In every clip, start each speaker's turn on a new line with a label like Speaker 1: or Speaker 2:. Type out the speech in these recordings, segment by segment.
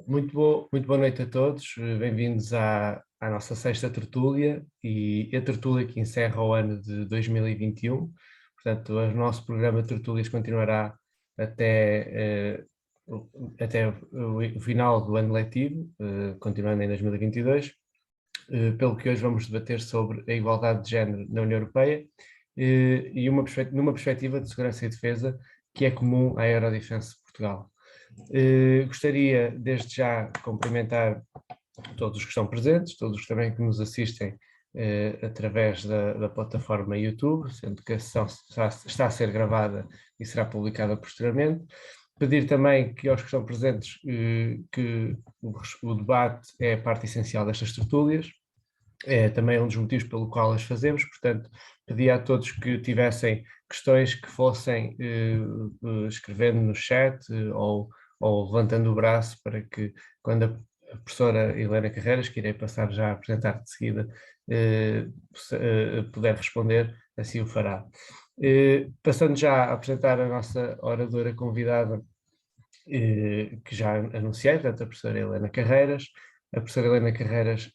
Speaker 1: Muito boa noite a todos, bem-vindos à nossa sexta tertúlia e a tertúlia que encerra o ano de 2021. Portanto, o nosso programa de tertúlias continuará até, até o final do ano letivo, continuando em 2022, pelo que hoje vamos debater sobre a igualdade de género na União Europeia e numa perspectiva de segurança e defesa que é comum à Eurodefence Portugal. Gostaria desde já de cumprimentar todos os que estão presentes, todos os também que nos assistem através da plataforma YouTube, sendo que a sessão está a ser gravada e será publicada posteriormente. Pedir também que aos que estão presentes que o debate é a parte essencial destas tertúlias, é também um dos motivos pelo qual as fazemos, portanto, pedi a todos que tivessem questões que fossem escrevendo no chat ou levantando o braço para que, quando a professora Helena Carreiras, que irei passar já a apresentar de seguida, puder responder, assim o fará. Passando já a apresentar a nossa oradora convidada, que já anunciei, portanto, a professora Helena Carreiras. A professora Helena Carreiras,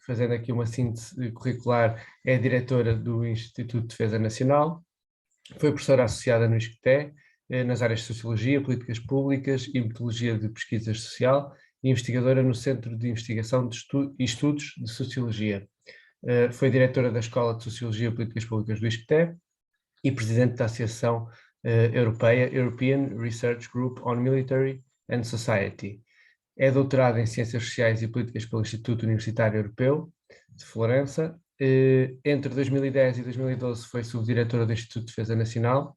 Speaker 1: fazendo aqui uma síntese curricular, é diretora do Instituto de Defesa Nacional, foi professora associada no ISCTE, nas áreas de Sociologia, Políticas Públicas e Metodologia de Pesquisa Social, e investigadora no Centro de Investigação e Estudos de Sociologia. Foi diretora da Escola de Sociologia e Políticas Públicas do ISCTE e presidente da Associação Europeia, European Research Group on Military and Society. É doutorada em Ciências Sociais e Políticas pelo Instituto Universitário Europeu de Florença. Entre 2010 e 2012 foi subdiretora do Instituto de Defesa Nacional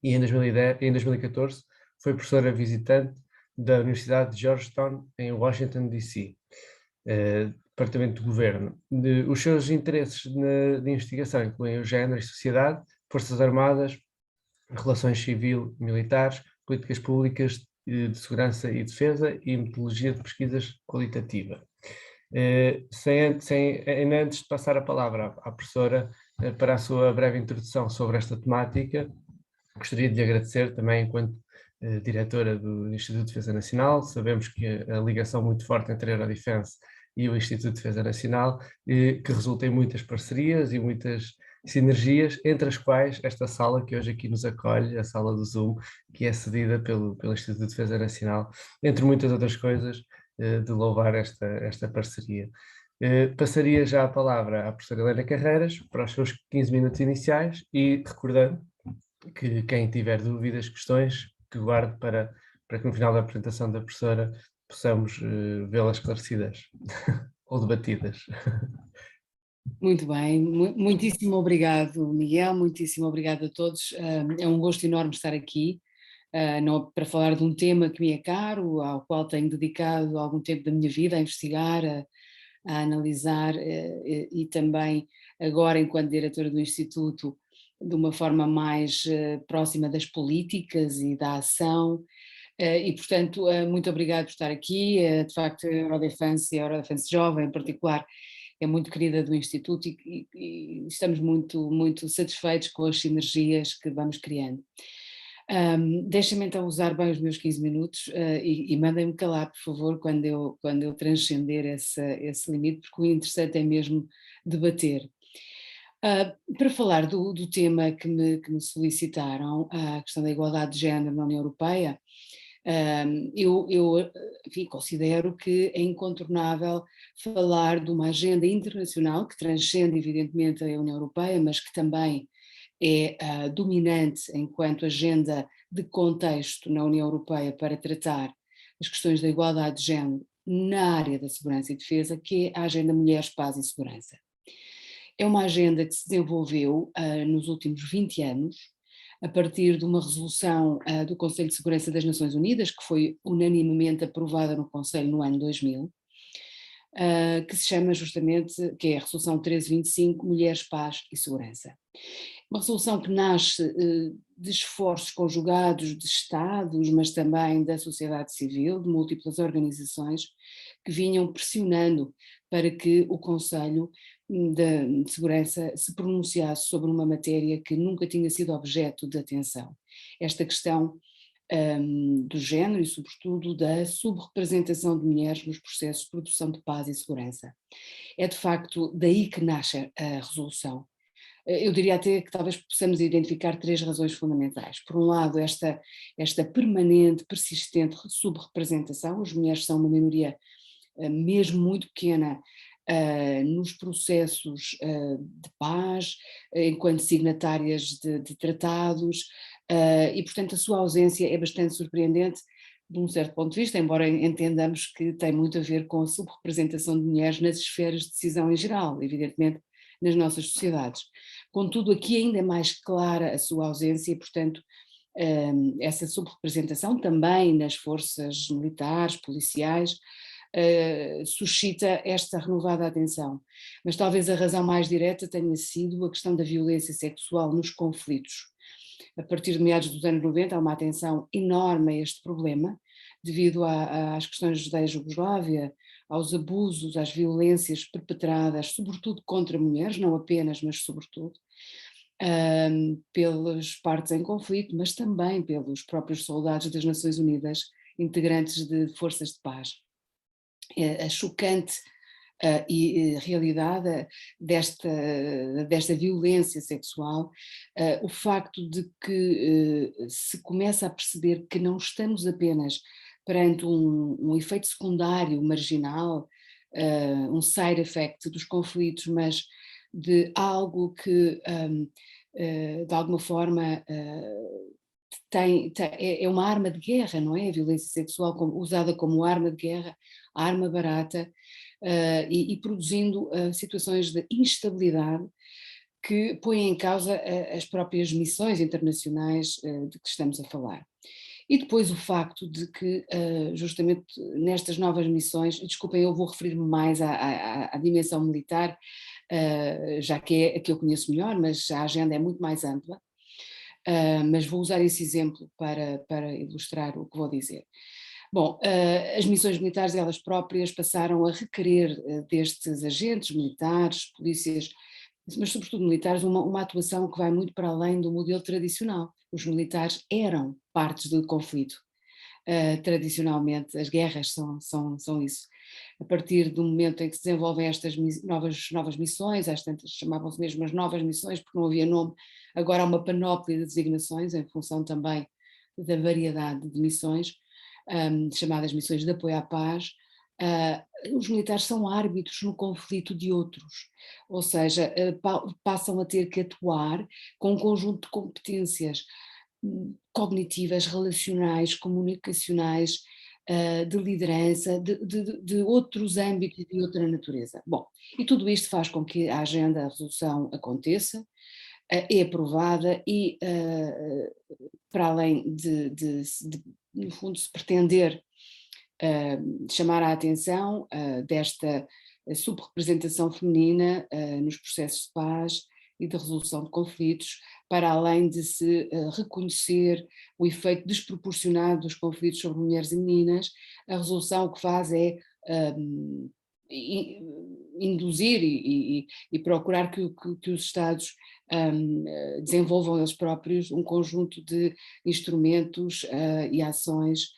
Speaker 1: e em 2014 foi professora visitante da Universidade de Georgetown em Washington, D.C., Departamento de Governo. Os seus interesses de investigação incluem o género e sociedade, Forças Armadas, relações civil-militares, políticas públicas de segurança e defesa e metodologia de pesquisas qualitativa. Ainda antes de passar a palavra à professora para a sua breve introdução sobre esta temática, gostaria de lhe agradecer também enquanto diretora do Instituto de Defesa Nacional. Sabemos que a ligação muito forte entre a Eurodefence e o Instituto de Defesa Nacional, que resulta em muitas parcerias e muitas sinergias, entre as quais esta sala que hoje aqui nos acolhe, a sala do Zoom, que é cedida pelo Instituto de Defesa Nacional, entre muitas outras coisas, de louvar esta parceria. Passaria já a palavra à professora Helena Carreiras para os seus 15 minutos iniciais e recordando que quem tiver dúvidas, questões, que guarde para que no final da apresentação da professora possamos vê-las esclarecidas ou debatidas.
Speaker 2: Muito bem, muitíssimo obrigado, Miguel, muitíssimo obrigado a todos. É um gosto enorme estar aqui para falar de um tema que me é caro, ao qual tenho dedicado algum tempo da minha vida a investigar, a analisar e também agora, enquanto diretora do Instituto, de uma forma mais próxima das políticas e da ação. E, portanto, muito obrigado por estar aqui. De facto, a Eurodefence e a Eurodefence Jovem, em particular, é muito querida do Instituto e estamos muito satisfeitos com as sinergias que vamos criando. Deixem-me então usar bem os meus 15 minutos e mandem-me calar, por favor, quando eu transcender esse limite, porque o interessante é mesmo debater. Para falar do tema que me solicitaram, a questão da igualdade de género na União Europeia, enfim, considero que é incontornável falar de uma agenda internacional que transcende evidentemente a União Europeia, mas que também é dominante enquanto agenda de contexto na União Europeia para tratar as questões da igualdade de género na área da segurança e defesa, que é a Agenda Mulheres, Paz e Segurança. É uma agenda que se desenvolveu nos últimos 20 anos, a partir de uma resolução do Conselho de Segurança das Nações Unidas, que foi unanimemente aprovada no Conselho no ano 2000, que se chama justamente, que é a Resolução 1325, Mulheres, Paz e Segurança. Uma resolução que nasce de esforços conjugados de Estados, mas também da sociedade civil, de múltiplas organizações, que vinham pressionando para que o Conselho de Segurança se pronunciasse sobre uma matéria que nunca tinha sido objeto de atenção. Esta questão do género e, sobretudo, da subrepresentação de mulheres nos processos de produção de paz e segurança. É de facto daí que nasce a resolução. Eu diria até que talvez possamos identificar 3 razões fundamentais. Por um lado, esta permanente, persistente subrepresentação, as mulheres são uma minoria mesmo muito pequena nos processos de paz, enquanto signatárias de tratados, e portanto a sua ausência é bastante surpreendente de um certo ponto de vista, embora entendamos que tem muito a ver com a subrepresentação de mulheres nas esferas de decisão em geral, evidentemente nas nossas sociedades. Contudo, aqui ainda é mais clara a sua ausência e, portanto, essa subrepresentação também nas forças militares, policiais, suscita esta renovada atenção. Mas talvez a razão mais direta tenha sido a questão da violência sexual nos conflitos. A partir de meados dos anos 90 há uma atenção enorme a este problema, devido às questões da Jugoslávia, aos abusos, às violências perpetradas, sobretudo contra mulheres, não apenas, mas sobretudo, pelas partes em conflito, mas também pelos próprios soldados das Nações Unidas, integrantes de forças de paz. A chocante realidade desta violência sexual, o facto de que se começa a perceber que não estamos apenas perante um efeito secundário marginal, um side effect dos conflitos, mas de algo que de alguma forma é uma arma de guerra, não é? A violência sexual usada como arma de guerra, arma barata, e produzindo situações de instabilidade que põem em causa as próprias missões internacionais de que estamos a falar. E depois o facto de que, justamente nestas novas missões, desculpem, eu vou referir-me mais à dimensão militar, já que é a que eu conheço melhor, mas a agenda é muito mais ampla, mas vou usar esse exemplo para ilustrar o que vou dizer. Bom, as missões militares elas próprias passaram a requerer destes agentes militares, polícias, mas sobretudo militares, uma atuação que vai muito para além do modelo tradicional. Os militares eram partes do conflito. Tradicionalmente as guerras são isso. A partir do momento em que se desenvolvem estas novas missões, às tantas chamavam-se mesmo as novas missões porque não havia nome, agora há uma panóplia de designações em função também da variedade de missões, chamadas missões de apoio à paz. Os militares são árbitros no conflito de outros, ou seja, passam a ter que atuar com um conjunto de competências cognitivas, relacionais, comunicacionais, de liderança, de outros âmbitos e de outra natureza. Bom, e tudo isto faz com que a agenda, a resolução aconteça, é aprovada e, para além no fundo, se pretender chamar a atenção desta subrepresentação feminina nos processos de paz e de resolução de conflitos, para além de se reconhecer o efeito desproporcionado dos conflitos sobre mulheres e meninas, a resolução o que faz é induzir e procurar que os Estados desenvolvam eles próprios um conjunto de instrumentos e ações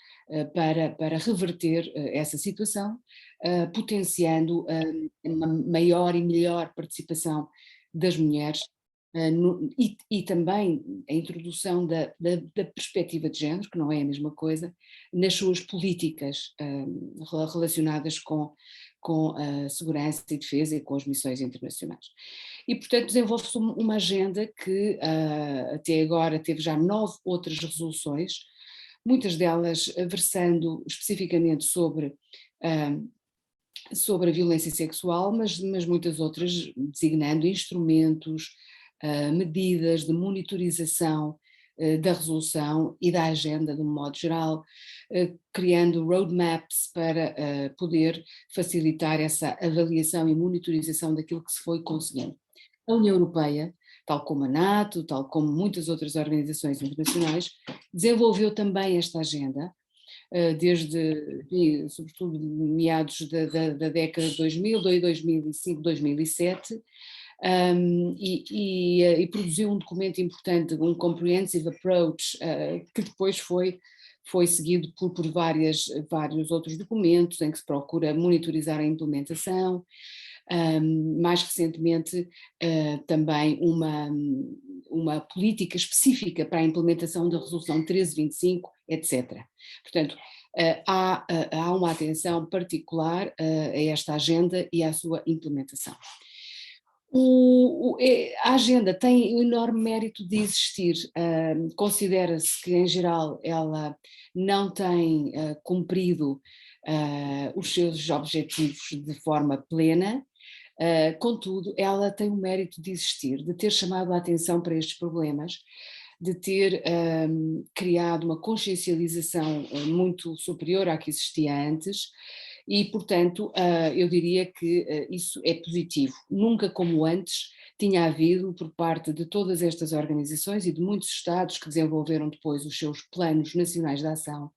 Speaker 2: para reverter essa situação, potenciando uma maior e melhor participação das mulheres e também a introdução da perspectiva de género, que não é a mesma coisa, nas suas políticas relacionadas com a segurança e defesa e com as missões internacionais. E, portanto, desenvolve-se uma agenda que até agora teve já 9 outras resoluções, muitas delas versando especificamente sobre a violência sexual, mas muitas outras designando instrumentos, medidas de monitorização da resolução e da agenda de um modo geral, criando roadmaps para poder facilitar essa avaliação e monitorização daquilo que se foi conseguindo. A União Europeia, tal como a NATO, tal como muitas outras organizações internacionais, desenvolveu também esta agenda, desde, sobretudo, meados da década de 2000, 2005, 2007, e produziu um documento importante, um Comprehensive Approach, que depois foi foi seguido por vários outros documentos em que se procura monitorizar a implementação. Mais recentemente, também uma política específica para a implementação da Resolução 1325, etc. Portanto, há uma atenção particular a esta agenda e à sua implementação. A agenda tem o enorme mérito de existir. Considera-se que, em geral, ela não tem cumprido os seus objetivos de forma plena. Contudo, ela tem o mérito de existir, de ter chamado a atenção para estes problemas, de ter criado uma consciencialização muito superior à que existia antes. E, portanto, eu diria que isso é positivo. Nunca como antes tinha havido, por parte de todas estas organizações e de muitos Estados que desenvolveram depois os seus planos nacionais de ação,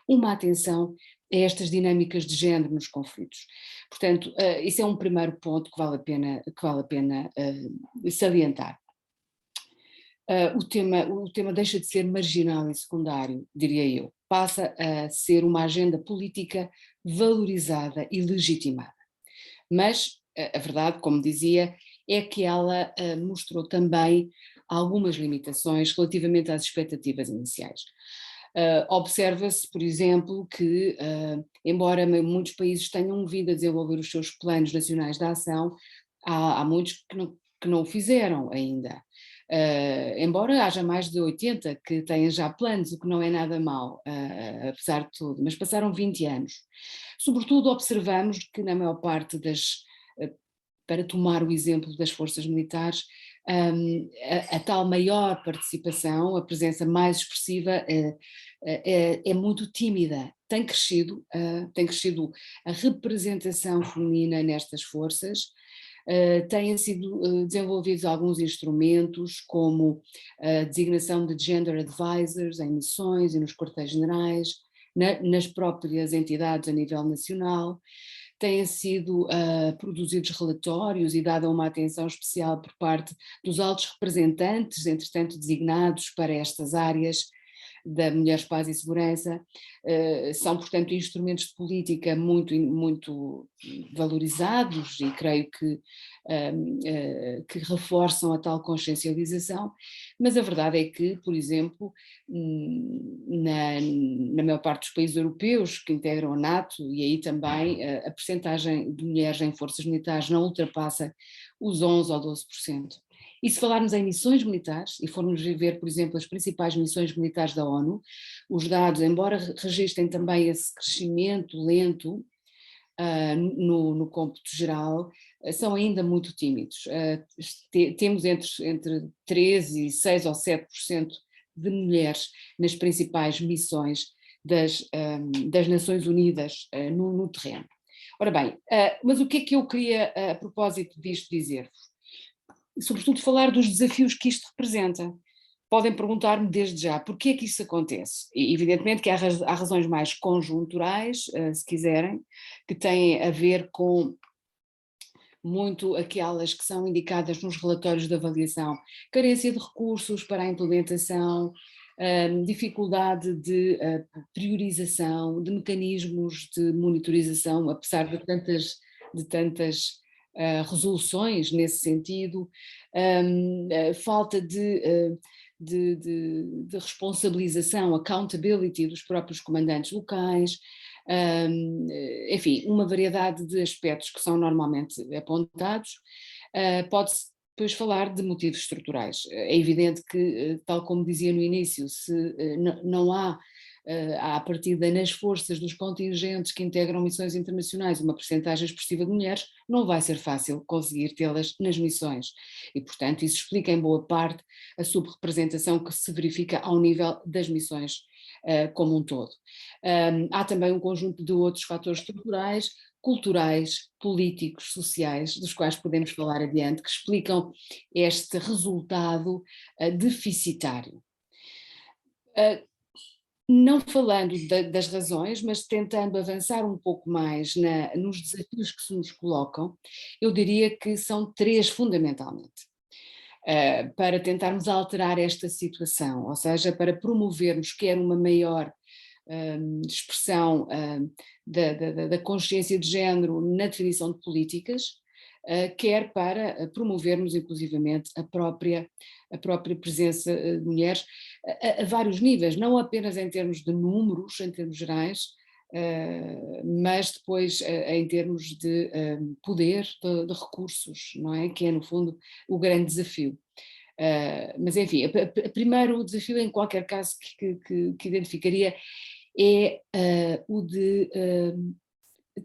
Speaker 2: uma atenção a estas dinâmicas de género nos conflitos. Portanto, isso é um primeiro ponto que vale a pena salientar. O tema deixa de ser marginal e secundário, diria eu. Passa a ser uma agenda política valorizada e legitimada. Mas a verdade, como dizia, é que ela mostrou também algumas limitações relativamente às expectativas iniciais. Observa-se, por exemplo, que, embora muitos países tenham vindo a desenvolver os seus planos nacionais de ação, há muitos que não o fizeram ainda. Embora haja mais de 80 que têm já planos, o que não é nada mau, apesar de tudo, mas passaram 20 anos. Sobretudo observamos que na maior parte para tomar o exemplo das forças militares, a tal maior participação, a presença mais expressiva é muito tímida. Tem crescido a representação feminina nestas forças. Têm sido desenvolvidos alguns instrumentos, como a designação de gender advisors em missões e nos quartéis-generais, nas próprias entidades a nível nacional. Têm sido produzidos relatórios e dada uma atenção especial por parte dos altos representantes, entretanto designados para estas áreas da Mulheres, Paz e Segurança. São, portanto, instrumentos de política muito, muito valorizados e creio que reforçam a tal consciencialização, mas a verdade é que, por exemplo, na maior parte dos países europeus que integram a NATO, e aí também a percentagem de mulheres em forças militares não ultrapassa os 11 ou 12%. E se falarmos em missões militares, e formos ver, por exemplo, as principais missões militares da ONU, os dados, embora registrem também esse crescimento lento no cômputo geral, são ainda muito tímidos. Temos entre 13 e 6 ou 7% de mulheres nas principais missões das Nações Unidas no terreno. Ora bem, mas o que é que eu queria, a propósito disto, dizer-vos? Sobretudo falar dos desafios que isto representa. Podem perguntar-me desde já porquê é que isso acontece. E, evidentemente que há razões mais conjunturais, se quiserem, que têm a ver com muito aquelas que são indicadas nos relatórios de avaliação: carência de recursos para a implementação, dificuldade de priorização, de mecanismos de monitorização, apesar de tantas resoluções nesse sentido, falta de responsabilização, accountability dos próprios comandantes locais, enfim, uma variedade de aspectos que são normalmente apontados. Pode-se depois falar de motivos estruturais. É evidente que, tal como dizia no início, se não há à partida nas forças dos contingentes que integram missões internacionais uma percentagem expressiva de mulheres, não vai ser fácil conseguir tê-las nas missões. E, portanto, isso explica em boa parte a subrepresentação que se verifica ao nível das missões como um todo. Há também um conjunto de outros fatores estruturais, culturais, políticos, sociais, dos quais podemos falar adiante, que explicam este resultado deficitário. Não falando das razões, mas tentando avançar um pouco mais nos desafios que se nos colocam, eu diria que são 3 fundamentalmente, para tentarmos alterar esta situação, ou seja, para promovermos quer uma maior de expressão da consciência de género na definição de políticas, quer para promovermos inclusivamente a própria presença de mulheres a vários níveis, não apenas em termos de números, em termos gerais, mas depois em termos de poder, de recursos, não é? Que é no fundo o grande desafio. Mas enfim, o primeiro desafio em qualquer caso que identificaria é o de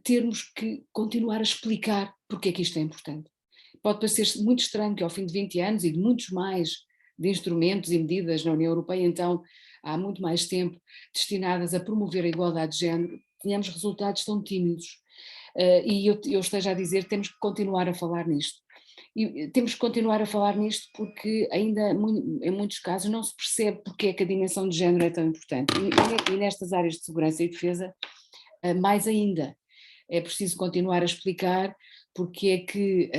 Speaker 2: termos que continuar a explicar porque é que isto é importante. Pode parecer muito estranho que ao fim de 20 anos e de muitos mais de instrumentos e medidas na União Europeia, então há muito mais tempo destinadas a promover a igualdade de género, tenhamos resultados tão tímidos. E eu esteja a dizer que temos que continuar a falar nisto. E temos que continuar a falar nisto porque ainda em muitos casos não se percebe porque é que a dimensão de género é tão importante. E nestas áreas de segurança e defesa, mais ainda. É preciso continuar a explicar porque é que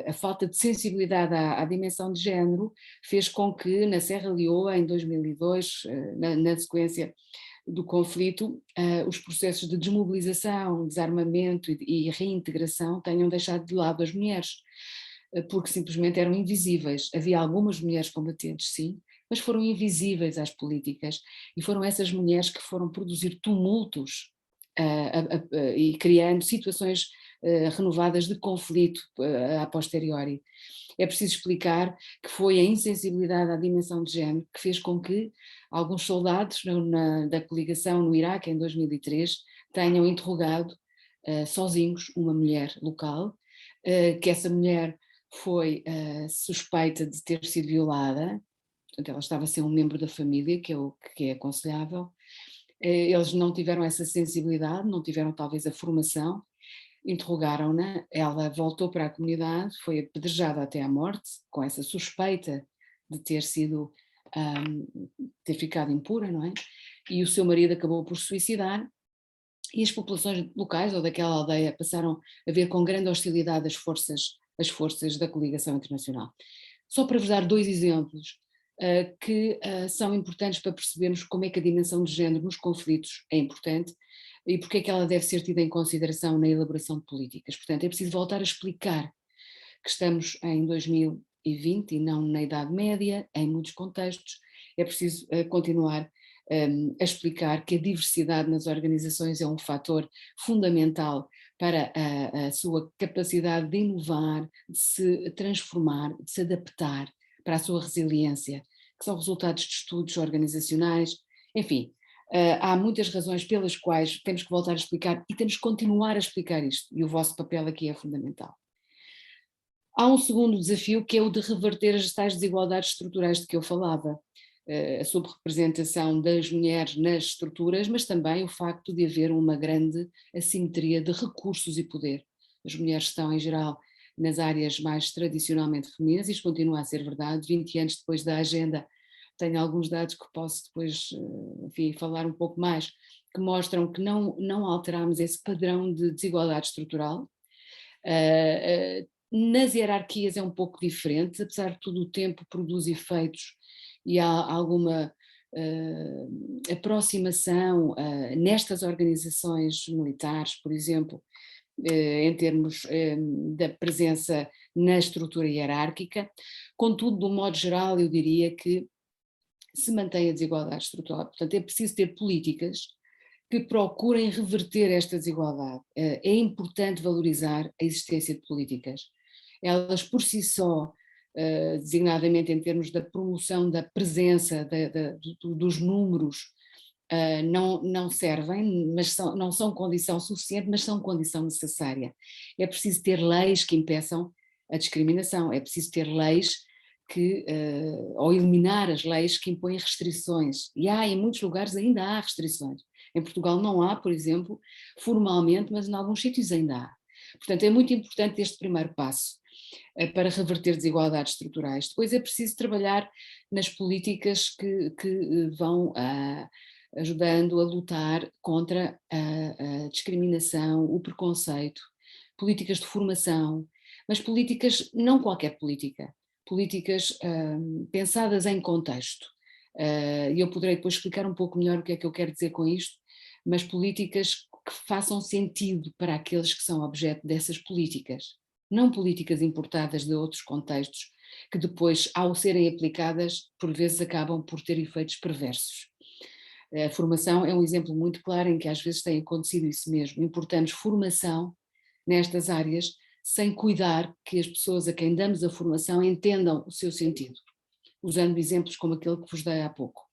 Speaker 2: a falta de sensibilidade à dimensão de género fez com que na Serra Leoa, em 2002, na sequência do conflito, os processos de desmobilização, desarmamento e reintegração tenham deixado de lado as mulheres, porque simplesmente eram invisíveis. Havia algumas mulheres combatentes, sim, mas foram invisíveis às políticas, e foram essas mulheres que foram produzir tumultos e criando situações renovadas de conflito a posteriori. É preciso explicar que foi a insensibilidade à dimensão de género que fez com que alguns soldados da coligação no Iraque, em 2003, tenham interrogado sozinhos uma mulher local, que essa mulher foi suspeita de ter sido violada, portanto ela estava a ser um membro da família, que é aconselhável. Eles não tiveram essa sensibilidade, não tiveram talvez a formação, interrogaram-na, ela voltou para a comunidade, foi apedrejada até à morte, com essa suspeita de ter sido, ter ficado impura, não é? E o seu marido acabou por se suicidar, e as populações locais ou daquela aldeia passaram a ver com grande hostilidade as forças da coligação internacional. Só para vos dar dois exemplos que são importantes para percebermos como é que a dimensão de género nos conflitos é importante e porque é que ela deve ser tida em consideração na elaboração de políticas. Portanto, é preciso voltar a explicar que estamos em 2020 e não na Idade Média, em muitos contextos. É preciso continuar a explicar que a diversidade nas organizações é um fator fundamental para a sua capacidade de inovar, de se transformar, de se adaptar, para a sua resiliência, que são resultados de estudos organizacionais, enfim. Há muitas razões pelas quais temos que voltar a explicar e temos que continuar a explicar isto, e o vosso papel aqui é fundamental. Há um segundo desafio que é o de reverter as tais desigualdades estruturais de que eu falava, a subrepresentação das mulheres nas estruturas, mas também o facto de haver uma grande assimetria de recursos e poder. As mulheres estão, em geral, nas áreas mais tradicionalmente femininas, isto continua a ser verdade, 20 anos depois da agenda, tenho alguns dados que posso depois, enfim, falar um pouco mais, que mostram que não alteramos esse padrão de desigualdade estrutural. Nas hierarquias é um pouco diferente, apesar de tudo o tempo produz efeitos e há alguma aproximação nestas organizações militares, por exemplo, em termos da presença na estrutura hierárquica. Contudo, de um modo geral, eu diria que se mantém a desigualdade estrutural. Portanto, é preciso ter políticas que procurem reverter esta desigualdade. É importante valorizar a existência de políticas. Elas por si só, designadamente em termos da promoção da presença dos números, não servem, mas não são condição suficiente, mas são condição necessária. É preciso ter leis que impeçam a discriminação, é preciso ter leis ou eliminar as leis que impõem restrições. E em muitos lugares ainda há restrições. Em Portugal não há, por exemplo, formalmente, mas em alguns sítios ainda há. Portanto, é muito importante este primeiro passo para reverter desigualdades estruturais. Depois é preciso trabalhar nas políticas que vão ajudando a lutar contra a discriminação, o preconceito, políticas de formação, mas políticas, não qualquer política, políticas pensadas em contexto. E eu poderei depois explicar um pouco melhor o que é que eu quero dizer com isto, mas políticas que façam sentido para aqueles que são objeto dessas políticas, não políticas importadas de outros contextos, que depois, ao serem aplicadas, por vezes acabam por ter efeitos perversos. A formação é um exemplo muito claro em que às vezes tem acontecido isso mesmo. Importando formação nestas áreas, sem cuidar que as pessoas a quem damos a formação entendam o seu sentido, usando exemplos como aquele que vos dei há pouco.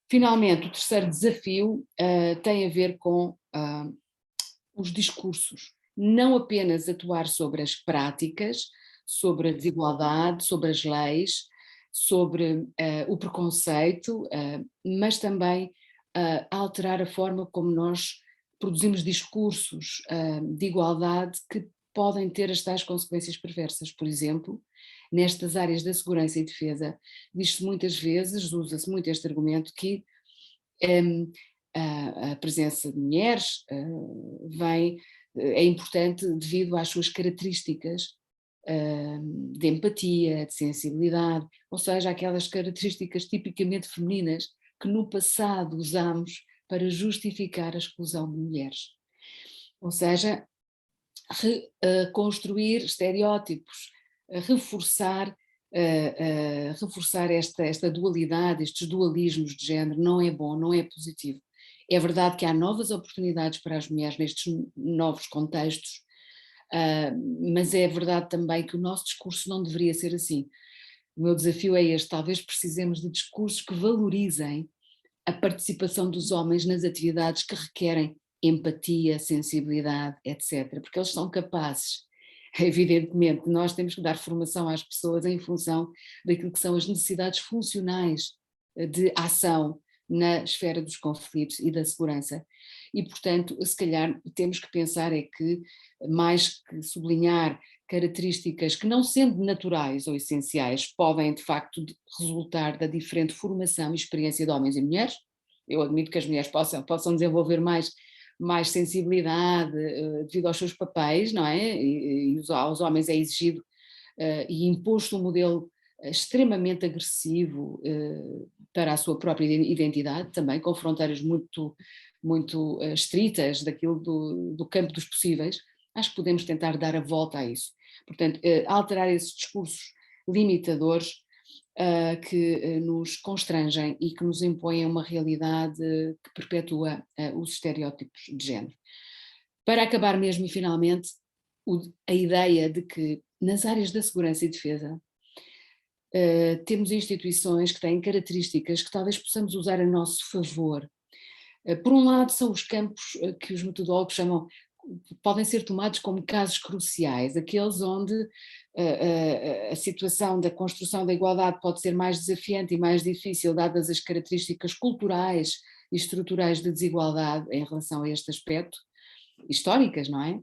Speaker 2: Finalmente, o terceiro desafio tem a ver com os discursos. Não apenas atuar sobre as práticas, sobre a desigualdade, sobre as leis, sobre o preconceito, mas também alterar a forma como nós produzimos discursos de igualdade que podem ter as tais consequências perversas. Por exemplo, nestas áreas da segurança e defesa, diz-se muitas vezes, usa-se muito este argumento, que a presença de mulheres é importante devido às suas características de empatia, de sensibilidade, ou seja, aquelas características tipicamente femininas que no passado usámos para justificar a exclusão de mulheres. Ou seja, construir estereótipos, reforçar esta dualidade, estes dualismos de género, não é bom, não é positivo. É verdade que há novas oportunidades para as mulheres nestes novos contextos, mas é verdade também que o nosso discurso não deveria ser assim. O meu desafio é este: talvez precisemos de discursos que valorizem a participação dos homens nas atividades que requerem empatia, sensibilidade, etc., porque eles são capazes. Evidentemente, nós temos que dar formação às pessoas em função daquilo que são as necessidades funcionais de ação na esfera dos conflitos e da segurança. E, portanto, se calhar temos que pensar é que, mais que sublinhar características que, não sendo naturais ou essenciais, podem de facto resultar da diferente formação e experiência de homens e mulheres. Eu admito que as mulheres possam desenvolver mais sensibilidade devido aos seus papéis, não é? E aos homens é exigido e imposto um modelo extremamente agressivo para a sua própria identidade, também com fronteiras muito estritas daquilo do campo dos possíveis. Acho que podemos tentar dar a volta a isso. Portanto, alterar esses discursos limitadores que nos constrangem e que nos impõem uma realidade que perpetua os estereótipos de género. Para acabar mesmo e finalmente, a ideia de que nas áreas da segurança e defesa temos instituições que têm características que talvez possamos usar a nosso favor. Por um lado, são os campos que os metodólogos chamam, podem ser tomados como casos cruciais, aqueles onde a situação da construção da igualdade pode ser mais desafiante e mais difícil, dadas as características culturais e estruturais de desigualdade em relação a este aspecto, históricas, não é?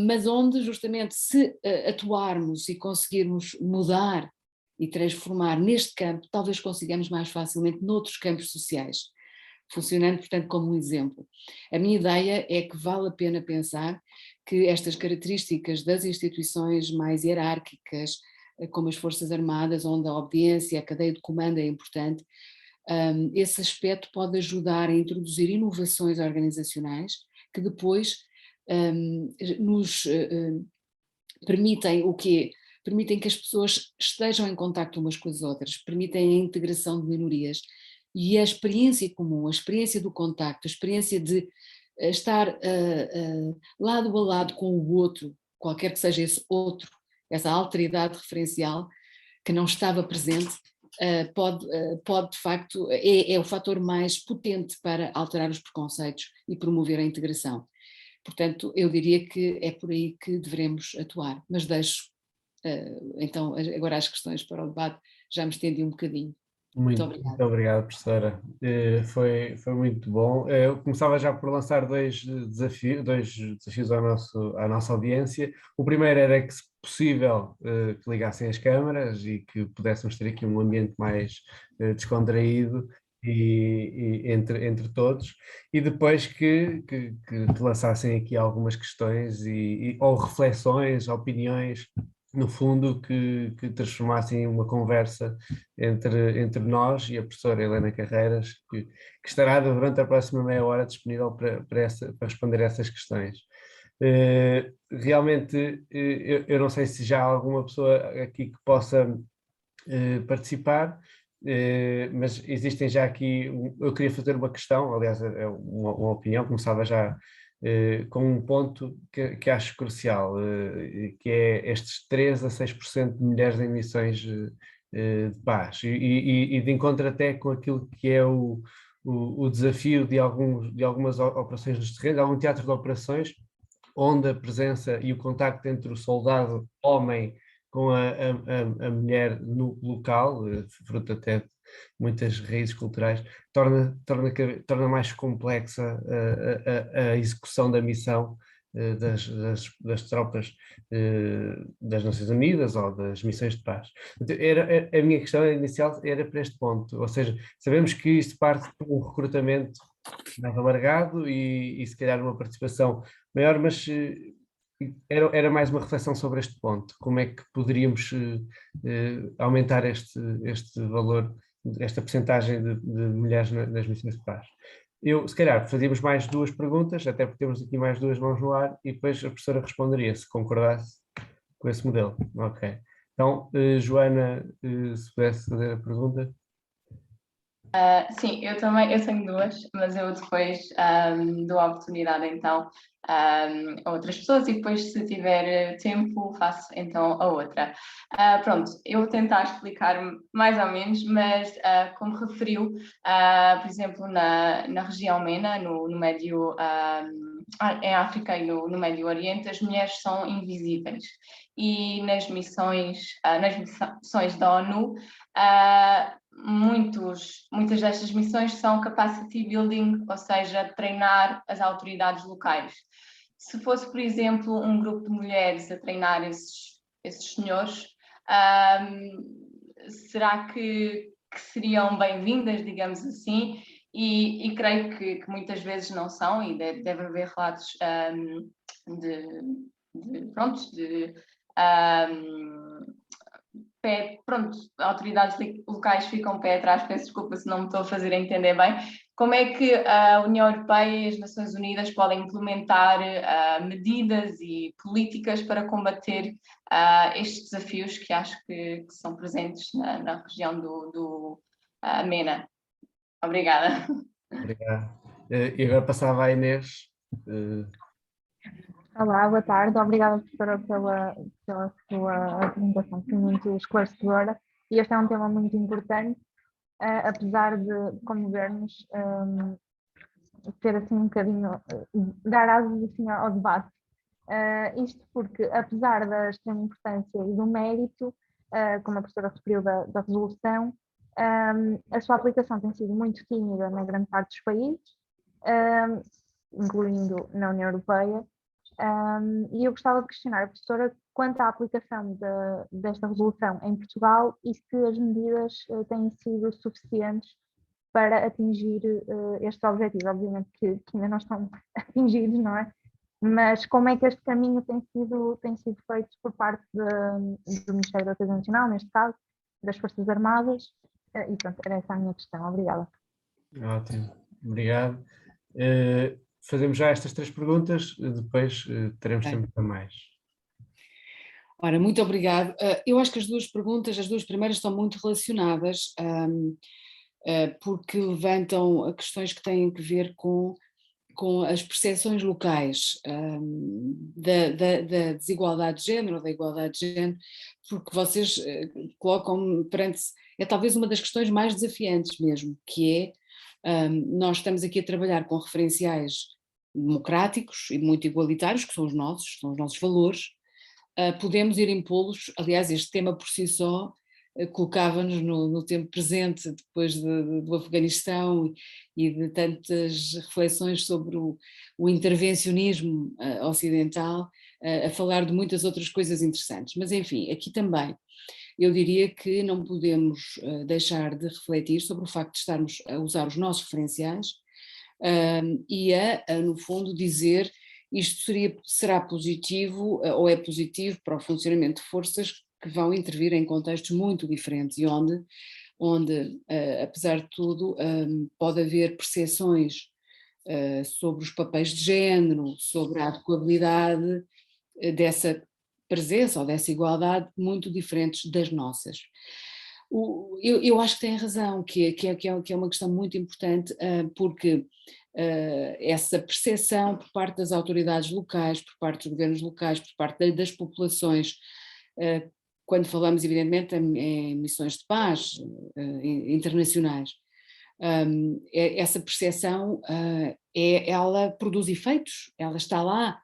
Speaker 2: Mas onde justamente, se atuarmos e conseguirmos mudar e transformar neste campo, talvez consigamos mais facilmente noutros campos sociais, funcionando, portanto, como um exemplo. A minha ideia é que vale a pena pensar que estas características das instituições mais hierárquicas, como as Forças Armadas, onde a obediência, a cadeia de comando é importante, esse aspecto pode ajudar a introduzir inovações organizacionais que depois nos permitem o quê? Permitem que as pessoas estejam em contacto umas com as outras, permitem a integração de minorias e a experiência comum, a experiência do contacto, a experiência de estar lado a lado com o outro, qualquer que seja esse outro, essa alteridade referencial que não estava presente, pode de facto, é o fator mais potente para alterar os preconceitos e promover a integração. Portanto, eu diria que é por aí que devemos atuar, mas deixo então agora as questões para o debate, já me estendi um bocadinho. Muito obrigada.
Speaker 1: Muito obrigado, professora. Foi muito bom. Eu começava já por lançar dois desafios à nossa audiência. O primeiro era que, se possível, que ligassem as câmaras e que pudéssemos ter aqui um ambiente mais descontraído e entre todos, e depois que lançassem aqui algumas questões ou reflexões, opiniões no fundo, que transformassem uma conversa entre nós e a professora Helena Carreiras, que estará durante a próxima meia hora disponível para responder a essas questões. Realmente, eu não sei se já há alguma pessoa aqui que possa participar, mas existem já aqui, eu queria fazer uma questão, aliás, é uma opinião, começava já com um ponto que acho crucial, que é estes 3 a 6% de mulheres em missões de paz, e de encontro até com aquilo que é o desafio de algumas operações nos terrenos, algum teatro de operações, onde a presença e o contacto entre o soldado homem com a mulher no local, fruto até de muitas raízes culturais, torna mais complexa a execução da missão das tropas das Nações Unidas ou das missões de paz. A minha questão inicial era para este ponto, ou seja, sabemos que isto parte de um recrutamento mais alargado e se calhar uma participação maior, mas era mais uma reflexão sobre este ponto. Como é que poderíamos aumentar este valor, esta percentagem de mulheres nas missões de paz? Se calhar, fazíamos mais 2 perguntas, até porque temos aqui mais 2 mãos no ar, e depois a professora responderia, se concordasse com esse modelo. Ok. Então, Joana, se pudesse fazer a pergunta.
Speaker 3: Sim, eu tenho 2, mas eu depois dou a oportunidade então a outras pessoas e depois, se tiver tempo, faço então a outra. Pronto, eu vou tentar explicar mais ou menos, mas como referiu, por exemplo, na região MENA, no Médio, em África e no Médio Oriente, as mulheres são invisíveis. E nas missões da ONU, muitas destas missões são capacity building, ou seja, treinar as autoridades locais. Se fosse, por exemplo, um grupo de mulheres a treinar esses senhores, será que seriam bem-vindas, digamos assim? E creio que muitas vezes não são, e deve haver relatos autoridades locais ficam pé atrás, peço desculpa se não me estou a fazer entender bem. Como é que a União Europeia e as Nações Unidas podem implementar medidas e políticas para combater estes desafios que acho que são presentes na região do MENA? Obrigada.
Speaker 1: Obrigado. E agora passava à Inês.
Speaker 4: Olá, boa tarde. Obrigada, professora, pela sua apresentação, foi muito esclarecedora. E este é um tema muito importante, apesar de, como vermos, ter assim um bocadinho, dar asas assim ao debate. Isto porque, apesar da extrema importância e do mérito, como a professora referiu da resolução, a sua aplicação tem sido muito tímida na grande parte dos países, incluindo na União Europeia. E eu gostava de questionar a professora quanto à aplicação desta resolução em Portugal e se as medidas têm sido suficientes para atingir estes objetivos. Obviamente que ainda não estão atingidos, não é? Mas como é que este caminho tem sido feito por parte do Ministério da Defesa Nacional, neste caso, das Forças Armadas? E pronto, era essa a minha questão. Obrigada.
Speaker 1: Ótimo, obrigado. Fazemos já estas 3 perguntas, depois teremos tempo para mais.
Speaker 2: Ora, muito obrigado. Eu acho que as 2 perguntas, as 2 primeiras, estão muito relacionadas, porque levantam questões que têm a ver com as percepções locais da desigualdade de género ou da igualdade de género, porque vocês colocam perante-se, é talvez uma das questões mais desafiantes mesmo, que é, nós estamos aqui a trabalhar com referenciais democráticos e muito igualitários, que são os nossos valores, podemos ir impô-los, aliás, este tema por si só colocava-nos no tempo presente, depois do Afeganistão e de tantas reflexões sobre o intervencionismo ocidental, a falar de muitas outras coisas interessantes. Mas enfim, aqui também eu diria que não podemos deixar de refletir sobre o facto de estarmos a usar os nossos referenciais e no fundo, dizer isto será positivo, ou é positivo para o funcionamento de forças que vão intervir em contextos muito diferentes e onde apesar de tudo, pode haver percepções sobre os papéis de género, sobre a adequabilidade dessa presença ou dessa igualdade muito diferentes das nossas. Eu acho que tem razão, que é uma questão muito importante, porque essa percepção por parte das autoridades locais, por parte dos governos locais, por parte das populações, quando falamos evidentemente em missões de paz internacionais, essa percepção ela produz efeitos, ela está lá.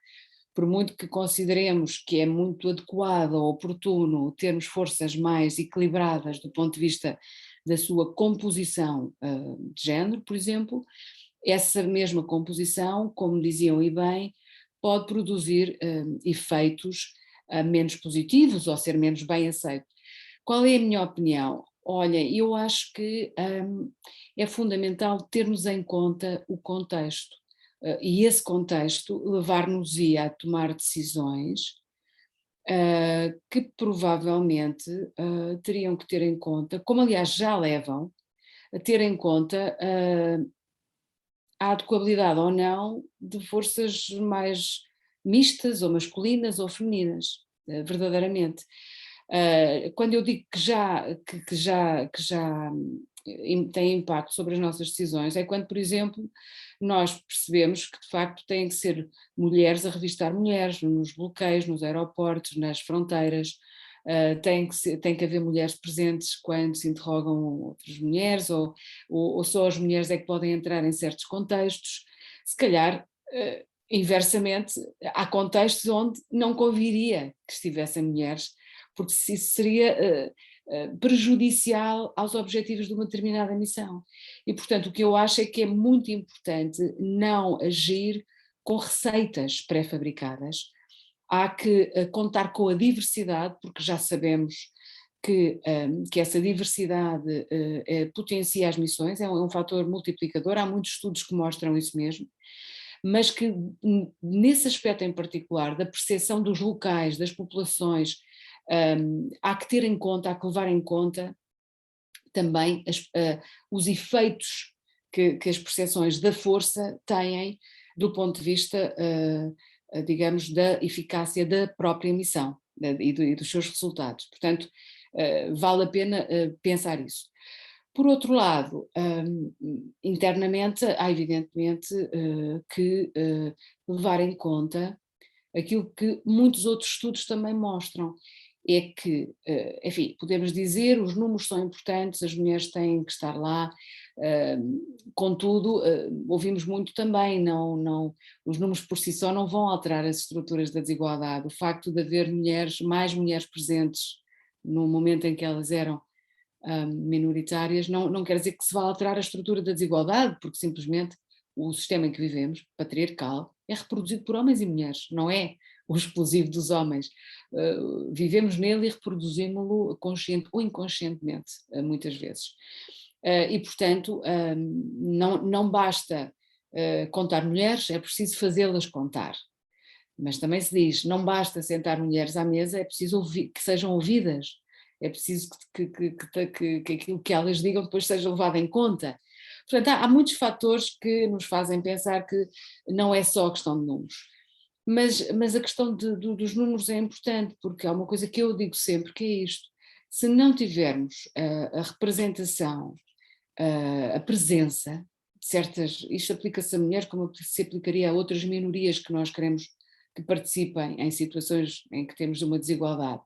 Speaker 2: Por muito que consideremos que é muito adequado ou oportuno termos forças mais equilibradas do ponto de vista da sua composição de género, por exemplo, essa mesma composição, como diziam e bem, pode produzir efeitos menos positivos ou ser menos bem aceito. Qual é a minha opinião? Olha, eu acho que é fundamental termos em conta o contexto. E esse contexto levar-nos-ia a tomar decisões que provavelmente teriam que ter em conta, como aliás já levam, a ter em conta a adequabilidade ou não de forças mais mistas ou masculinas ou femininas, verdadeiramente. Quando eu digo que já tem impacto sobre as nossas decisões, é quando, por exemplo, nós percebemos que de facto têm que ser mulheres a revistar mulheres nos bloqueios, nos aeroportos, nas fronteiras, tem que haver mulheres presentes quando se interrogam outras mulheres, ou só as mulheres é que podem entrar em certos contextos. Se calhar, inversamente, há contextos onde não conviria que estivessem mulheres, porque isso seria prejudicial aos objetivos de uma determinada missão. E, portanto, o que eu acho é que é muito importante não agir com receitas pré-fabricadas. Há que contar com a diversidade, porque já sabemos que essa diversidade potencia as missões, é um fator multiplicador, há muitos estudos que mostram isso mesmo, mas que nesse aspecto em particular, da percepção dos locais, das populações, há que ter em conta, há que levar em conta também os efeitos que as percepções da força têm do ponto de vista, digamos, da eficácia da própria missão e dos seus resultados. Portanto, vale a pena pensar isso. Por outro lado, internamente há evidentemente que levar em conta aquilo que muitos outros estudos também mostram, é que, enfim, podemos dizer, os números são importantes, as mulheres têm que estar lá, contudo, ouvimos muito também, os números por si só não vão alterar as estruturas da desigualdade. O facto de haver mais mulheres presentes no momento em que elas eram minoritárias, não quer dizer que se vá alterar a estrutura da desigualdade, porque simplesmente o sistema em que vivemos, patriarcal, é reproduzido por homens e mulheres, não é o exclusivo dos homens. Vivemos nele e reproduzimos-lo consciente ou inconscientemente, muitas vezes. E, portanto, não basta contar mulheres, é preciso fazê-las contar. Mas também se diz, não basta sentar mulheres à mesa, é preciso que sejam ouvidas, é preciso que aquilo que elas digam depois seja levado em conta. Portanto, há muitos fatores que nos fazem pensar que não é só questão de números. Mas a questão dos números é importante, porque há uma coisa que eu digo sempre, que é isto: se não tivermos a representação, a presença de certas, isto aplica-se a mulheres como se aplicaria a outras minorias que nós queremos que participem em situações em que temos uma desigualdade,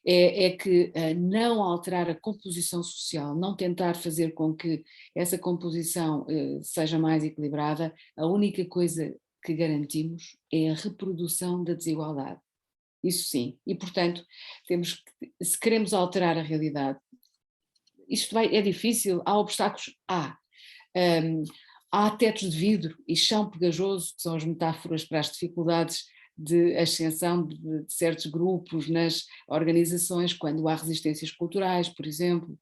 Speaker 2: é que não alterar a composição social, não tentar fazer com que essa composição seja mais equilibrada, a única coisa que garantimos é a reprodução da desigualdade. Isso sim. E, portanto, se queremos alterar a realidade, é difícil, há obstáculos? Há tetos de vidro e chão pegajoso, que são as metáforas para as dificuldades de ascensão de certos grupos nas organizações, quando há resistências culturais, por exemplo,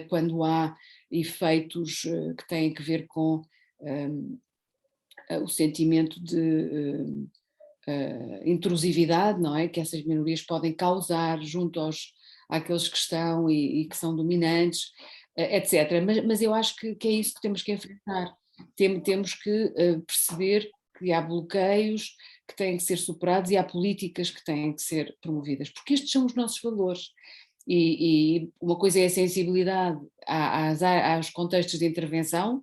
Speaker 2: quando há efeitos que têm que ver com o sentimento de intrusividade, não é? Que essas minorias podem causar junto àqueles que estão e que são dominantes, etc. Mas eu acho que é isso que temos que enfrentar. Temos que perceber que há bloqueios que têm que ser superados e há políticas que têm que ser promovidas, porque estes são os nossos valores. E uma coisa é a sensibilidade aos contextos de intervenção,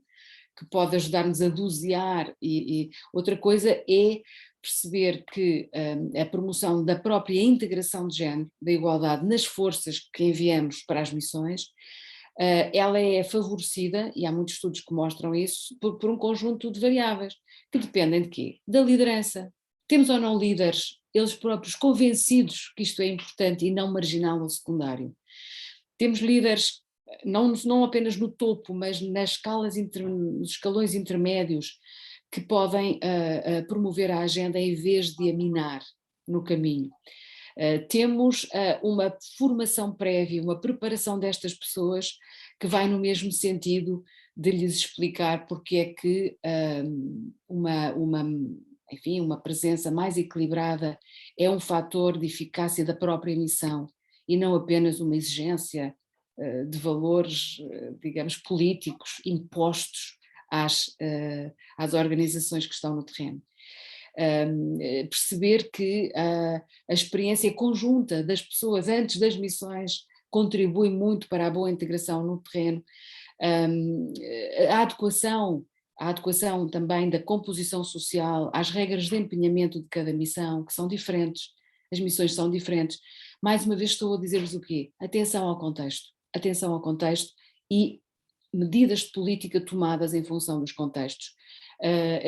Speaker 2: que pode ajudar-nos a dosear, e outra coisa é perceber que a promoção da própria integração de género, da igualdade nas forças que enviamos para as missões, ela é favorecida, e há muitos estudos que mostram isso, por um conjunto de variáveis, que dependem de quê? Da liderança. Temos ou não líderes, eles próprios convencidos que isto é importante e não marginal ou secundário? Temos líderes não apenas no topo, mas nos escalões intermédios, que podem promover a agenda em vez de a minar no caminho. Temos uma formação prévia, uma preparação destas pessoas que vai no mesmo sentido de lhes explicar porque é que uma presença mais equilibrada é um fator de eficácia da própria missão e não apenas uma exigência de valores, digamos, políticos impostos às organizações que estão no terreno. Perceber que a experiência conjunta das pessoas antes das missões contribui muito para a boa integração no terreno. A adequação também da composição social às regras de empenhamento de cada missão, que são diferentes, as missões são diferentes. Mais uma vez estou a dizer-vos o quê? Atenção ao contexto e medidas de política tomadas em função dos contextos.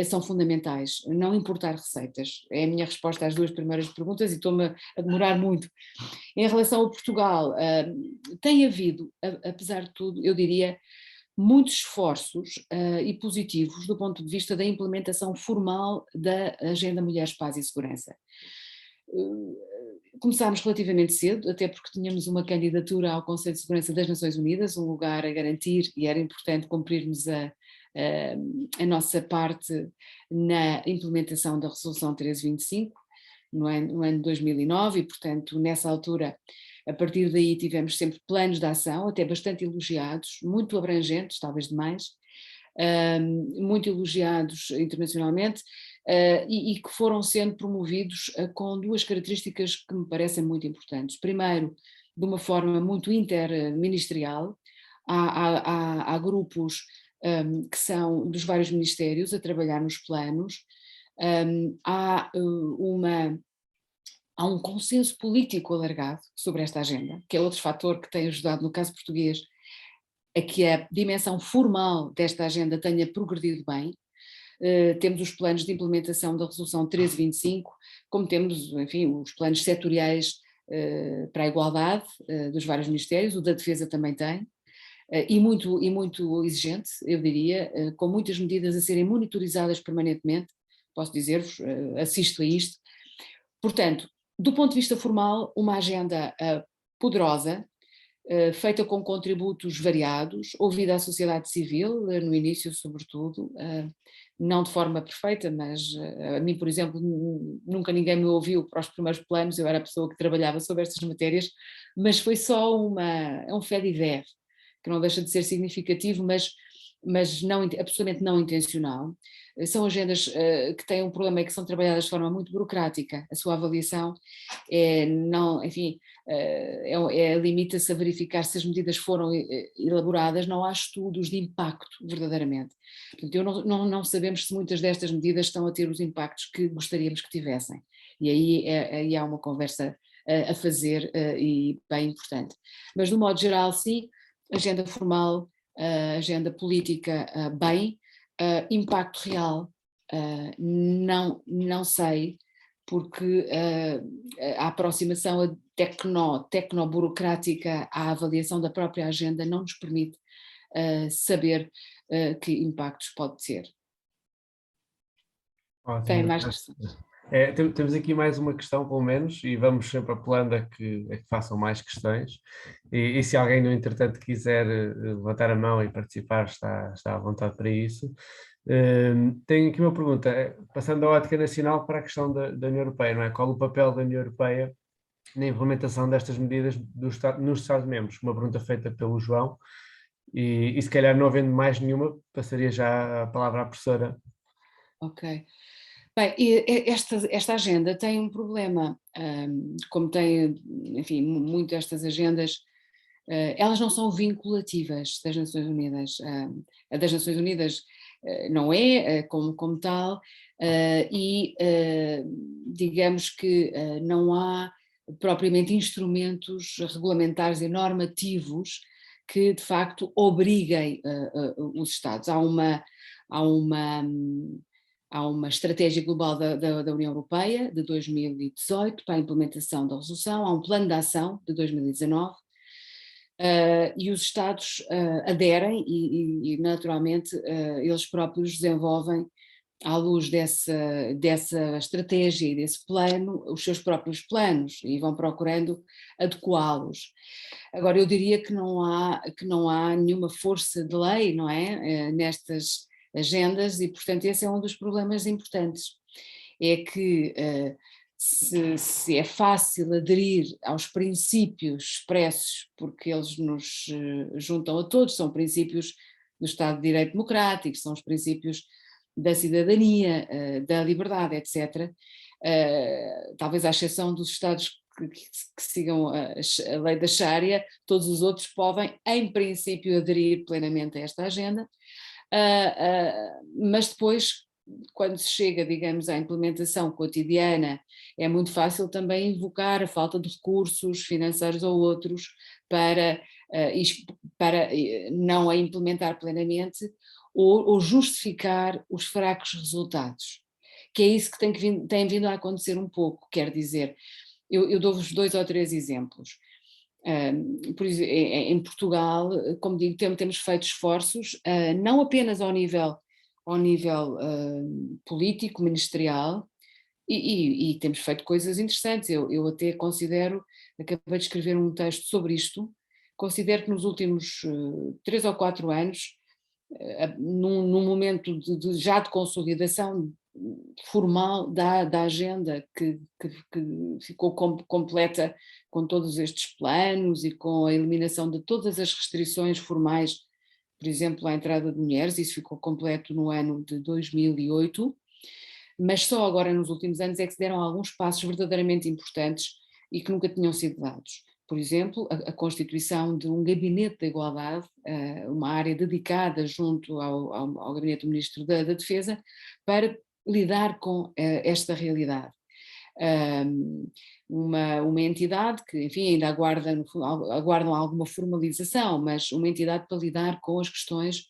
Speaker 2: São fundamentais, não importar receitas. É a minha resposta às duas primeiras perguntas e estou-me a demorar muito. Em relação ao Portugal, tem havido, apesar de tudo, eu diria, muitos esforços e positivos do ponto de vista da implementação formal da Agenda Mulheres, Paz e Segurança. Começámos relativamente cedo, até porque tínhamos uma candidatura ao Conselho de Segurança das Nações Unidas, um lugar a garantir, e era importante cumprirmos a nossa parte na implementação da Resolução 1325, no ano de 2009, e portanto nessa altura, a partir daí tivemos sempre planos de ação, até bastante elogiados, muito abrangentes, talvez demais, muito elogiados internacionalmente, e que foram sendo promovidos com duas características que me parecem muito importantes. Primeiro, de uma forma muito interministerial, há grupos que são dos vários ministérios a trabalhar nos planos, há um consenso político alargado sobre esta agenda, que é outro fator que tem ajudado no caso português a que a dimensão formal desta agenda tenha progredido bem. Temos os planos de implementação da Resolução 1325, como temos, enfim, os planos setoriais para a igualdade dos vários ministérios, o da Defesa também tem, e muito exigente, eu diria, com muitas medidas a serem monitorizadas permanentemente, posso dizer-vos, assisto a isto. Portanto, do ponto de vista formal, uma agenda poderosa, feita com contributos variados, ouvida a sociedade civil, no início sobretudo, não de forma perfeita, mas a mim, por exemplo, nunca ninguém me ouviu para os primeiros planos, eu era a pessoa que trabalhava sobre estas matérias, mas foi só um fait divers, que não deixa de ser significativo, mas não, absolutamente não intencional. São agendas que têm um problema, é que são trabalhadas de forma muito burocrática, a sua avaliação limita-se a verificar se as medidas foram elaboradas, não há estudos de impacto verdadeiramente. Portanto, não sabemos se muitas destas medidas estão a ter os impactos que gostaríamos que tivessem, e aí há uma conversa a fazer e bem importante. Mas de um modo geral, sim, agenda formal, agenda política, bem, impacto real, não sei, porque a aproximação tecnoburocrática à avaliação da própria agenda não nos permite saber que impactos pode ter.
Speaker 1: Ótimo.
Speaker 2: Tem mais questões?
Speaker 1: Temos aqui mais uma questão, pelo menos, e vamos sempre apelando a que façam mais questões. E se alguém, no entretanto, quiser levantar a mão e participar, está à vontade para isso. Tenho aqui uma pergunta, passando da ótica nacional para a questão da União Europeia, não é? Qual o papel da União Europeia na implementação destas medidas nos Estados-membros? Uma pergunta feita pelo João, e se calhar não havendo mais nenhuma, passaria já a palavra à professora.
Speaker 2: Ok. Bem, esta agenda tem um problema, como tem, enfim, muito destas agendas, elas não são vinculativas das Nações Unidas. A das Nações Unidas não é como tal, e digamos que não há propriamente instrumentos regulamentares e normativos que de facto obriguem os Estados. Há uma, há uma estratégia global da União Europeia de 2018 para a implementação da resolução, há um plano de ação de 2019, e os Estados aderem e naturalmente eles próprios desenvolvem, à luz dessa estratégia e desse plano, os seus próprios planos e vão procurando adequá-los. Agora, eu diria que não há nenhuma força de lei, não é, nestas agendas e, portanto, esse é um dos problemas importantes. É que se é fácil aderir aos princípios expressos, porque eles nos juntam a todos, são princípios do Estado de Direito Democrático, são os princípios da cidadania, da liberdade, etc. Talvez à exceção dos Estados que sigam a lei da Sharia, todos os outros podem, em princípio, aderir plenamente a esta agenda, mas depois, quando se chega, digamos, à implementação cotidiana, é muito fácil também invocar a falta de recursos financeiros ou outros para não a implementar plenamente ou justificar os fracos resultados, que é isso que tem vindo a acontecer um pouco, quer dizer, eu dou-vos 2 ou 3 exemplos. Por exemplo, em Portugal, como digo, temos feito esforços, não apenas ao nível político, ministerial, e temos feito coisas interessantes. Eu até considero, acabei de escrever um texto sobre isto, considero que nos últimos 3 ou 4 anos, num momento já de consolidação formal da agenda que ficou completa com todos estes planos e com a eliminação de todas as restrições formais, por exemplo, à entrada de mulheres, isso ficou completo no ano de 2008, mas só agora nos últimos anos é que se deram alguns passos verdadeiramente importantes e que nunca tinham sido dados. Por exemplo, a constituição de um gabinete da igualdade, uma área dedicada junto ao gabinete do Ministro da Defesa, para lidar com esta realidade. Uma entidade que, enfim, ainda aguardam alguma formalização, mas uma entidade para lidar com as questões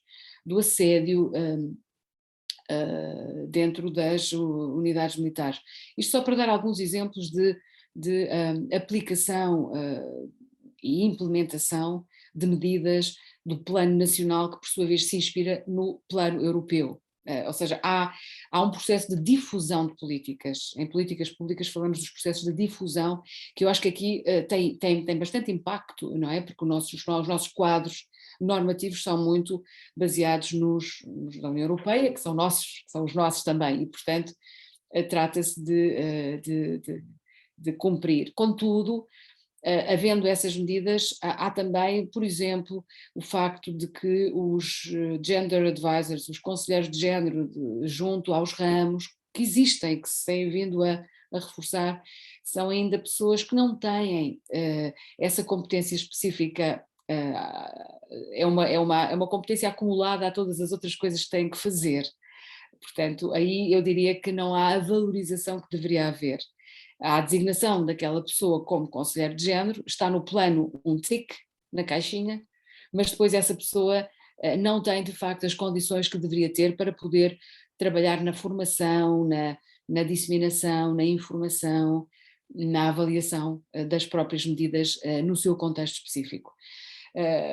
Speaker 2: do assédio dentro das unidades militares. Isto só para dar alguns exemplos de aplicação e implementação de medidas do plano nacional que por sua vez se inspira no plano europeu. Ou seja, há um processo de difusão de políticas. Em políticas públicas falamos dos processos de difusão, que eu acho que aqui tem bastante impacto, não é? Porque os nossos quadros normativos são muito baseados nos da União Europeia, que são os nossos também, e portanto trata-se de cumprir. Contudo, havendo essas medidas, há também, por exemplo, o facto de que os gender advisors, os conselheiros de género junto aos ramos, que existem, que se têm vindo a reforçar, são ainda pessoas que não têm essa competência específica, é uma competência acumulada a todas as outras coisas que têm que fazer. Portanto, aí eu diria que não há a valorização que deveria haver. A designação daquela pessoa como conselheiro de género está no plano um tic na caixinha, mas depois essa pessoa não tem de facto as condições que deveria ter para poder trabalhar na formação, na disseminação, na informação, na avaliação das próprias medidas no seu contexto específico.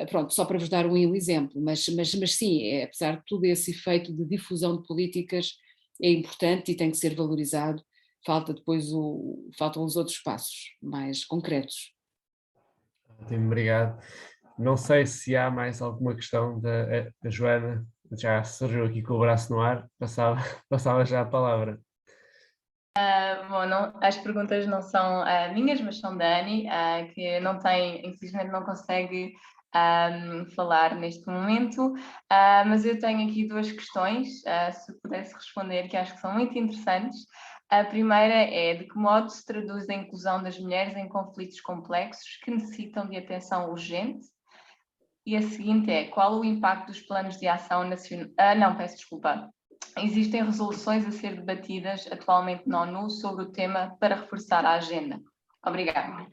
Speaker 2: Pronto, só para vos dar um exemplo, mas sim, apesar de todo esse efeito de difusão de políticas é importante e tem que ser valorizado. Faltam os outros passos mais concretos.
Speaker 1: Ótimo, obrigado. Não sei se há mais alguma questão da Joana já surgiu aqui com o braço no ar, passava já a palavra.
Speaker 3: Bom, as perguntas não são minhas, mas são da Annie, que não tem, infelizmente não consegue falar neste momento, mas eu tenho aqui duas questões, se pudesse responder, que acho que são muito interessantes. A primeira é: de que modo se traduz a inclusão das mulheres em conflitos complexos que necessitam de atenção urgente? E a seguinte é: qual o impacto dos planos de ação nacional... não, peço desculpa. Existem resoluções a ser debatidas atualmente na ONU sobre o tema para reforçar a agenda? Obrigada.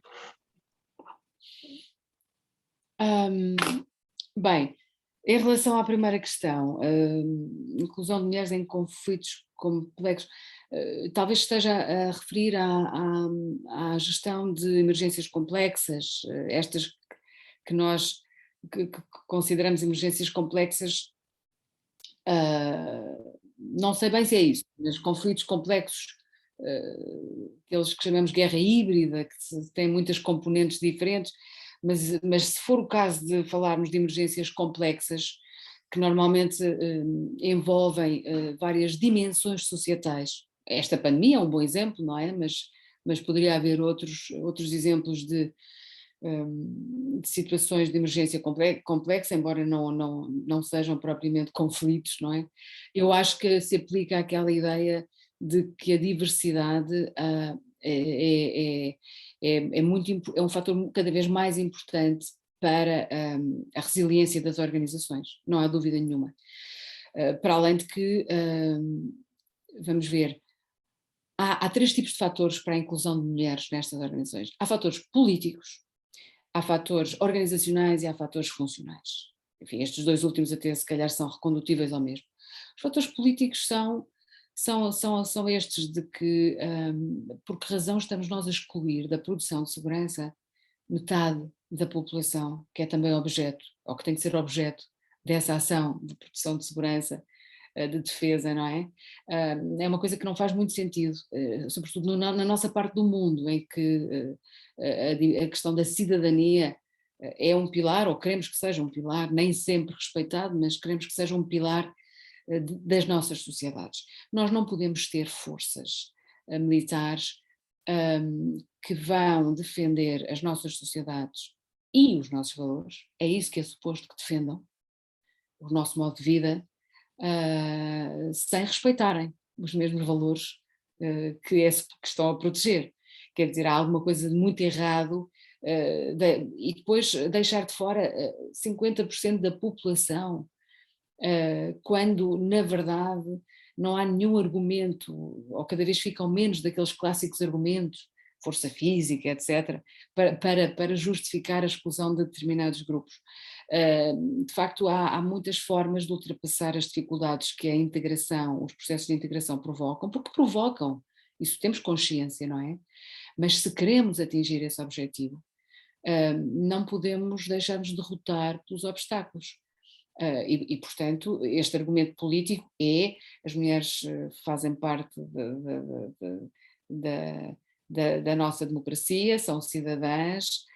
Speaker 2: Bem, em relação à primeira questão, inclusão de mulheres em conflitos complexos, talvez esteja a referir à gestão de emergências complexas, estas que nós que consideramos emergências complexas. Não sei bem se é isso, mas conflitos complexos, aqueles que chamamos guerra híbrida, que têm muitas componentes diferentes, mas se for o caso de falarmos de emergências complexas, que normalmente envolvem várias dimensões societais. Esta pandemia é um bom exemplo, não é? Mas poderia haver outros exemplos de situações de emergência complexa, embora não sejam propriamente conflitos, não é? Eu acho que se aplica aquela ideia de que a diversidade é um fator cada vez mais importante para a resiliência das organizações, não há dúvida nenhuma. Para além de que, vamos ver, há três tipos de fatores para a inclusão de mulheres nestas organizações. Há fatores políticos, há fatores organizacionais e há fatores funcionais. Enfim, estes dois últimos até se calhar são recondutíveis ao mesmo. Os fatores políticos são estes de que, por que razão estamos nós a excluir da produção de segurança metade da população, que é também objeto, ou que tem que ser objeto dessa ação de produção de segurança, de defesa, não é? É uma coisa que não faz muito sentido, sobretudo na nossa parte do mundo, em que a questão da cidadania é um pilar, ou queremos que seja um pilar, nem sempre respeitado, mas queremos que seja um pilar das nossas sociedades. Nós não podemos ter forças militares que vão defender as nossas sociedades e os nossos valores, é isso que é suposto que defendam, o nosso modo de vida, sem respeitarem os mesmos valores que estão a proteger. Quer dizer, há alguma coisa de muito errado e depois deixar de fora 50% da população, quando na verdade não há nenhum argumento, ou cada vez ficam menos daqueles clássicos argumentos, força física, etc., para justificar a exclusão de determinados grupos. De facto, há muitas formas de ultrapassar as dificuldades que a integração, os processos de integração provocam, porque provocam, isso temos consciência, não é? Mas se queremos atingir esse objetivo, não podemos deixar-nos derrotar pelos obstáculos. Portanto, este argumento político é: as mulheres fazem parte da nossa democracia, são cidadãs,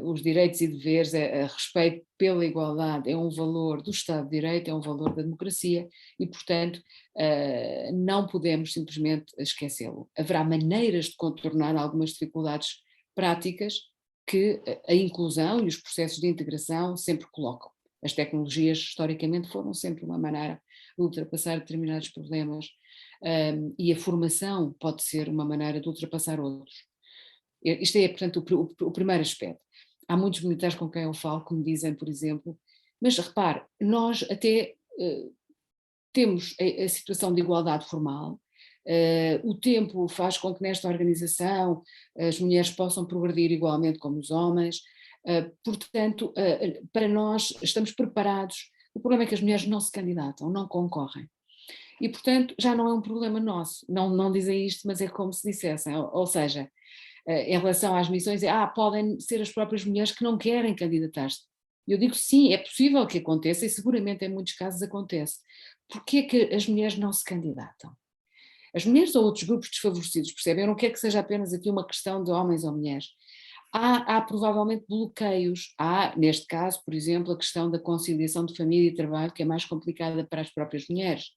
Speaker 2: os direitos e deveres, respeito pela igualdade é um valor do Estado de Direito, é um valor da democracia e, portanto, não podemos simplesmente esquecê-lo. Haverá maneiras de contornar algumas dificuldades práticas que a inclusão e os processos de integração sempre colocam. As tecnologias historicamente foram sempre uma maneira de ultrapassar determinados problemas, e a formação pode ser uma maneira de ultrapassar outros. Isto é, portanto, o primeiro aspecto. Há muitos militares com quem eu falo que me dizem, por exemplo, mas repare, nós até temos a situação de igualdade formal, o tempo faz com que nesta organização as mulheres possam progredir igualmente como os homens, portanto, para nós estamos preparados. O problema é que as mulheres não se candidatam, não concorrem. E, portanto, já não é um problema nosso. Não dizem isto, mas é como se dissessem. Ou seja, em relação às missões, podem ser as próprias mulheres que não querem candidatar-se. Eu digo sim, é possível que aconteça e seguramente em muitos casos acontece. Porquê é que as mulheres não se candidatam? As mulheres ou outros grupos desfavorecidos, percebem? Eu não quero que seja apenas aqui uma questão de homens ou mulheres. há provavelmente bloqueios. Há, neste caso, por exemplo, a questão da conciliação de família e trabalho, que é mais complicada para as próprias mulheres.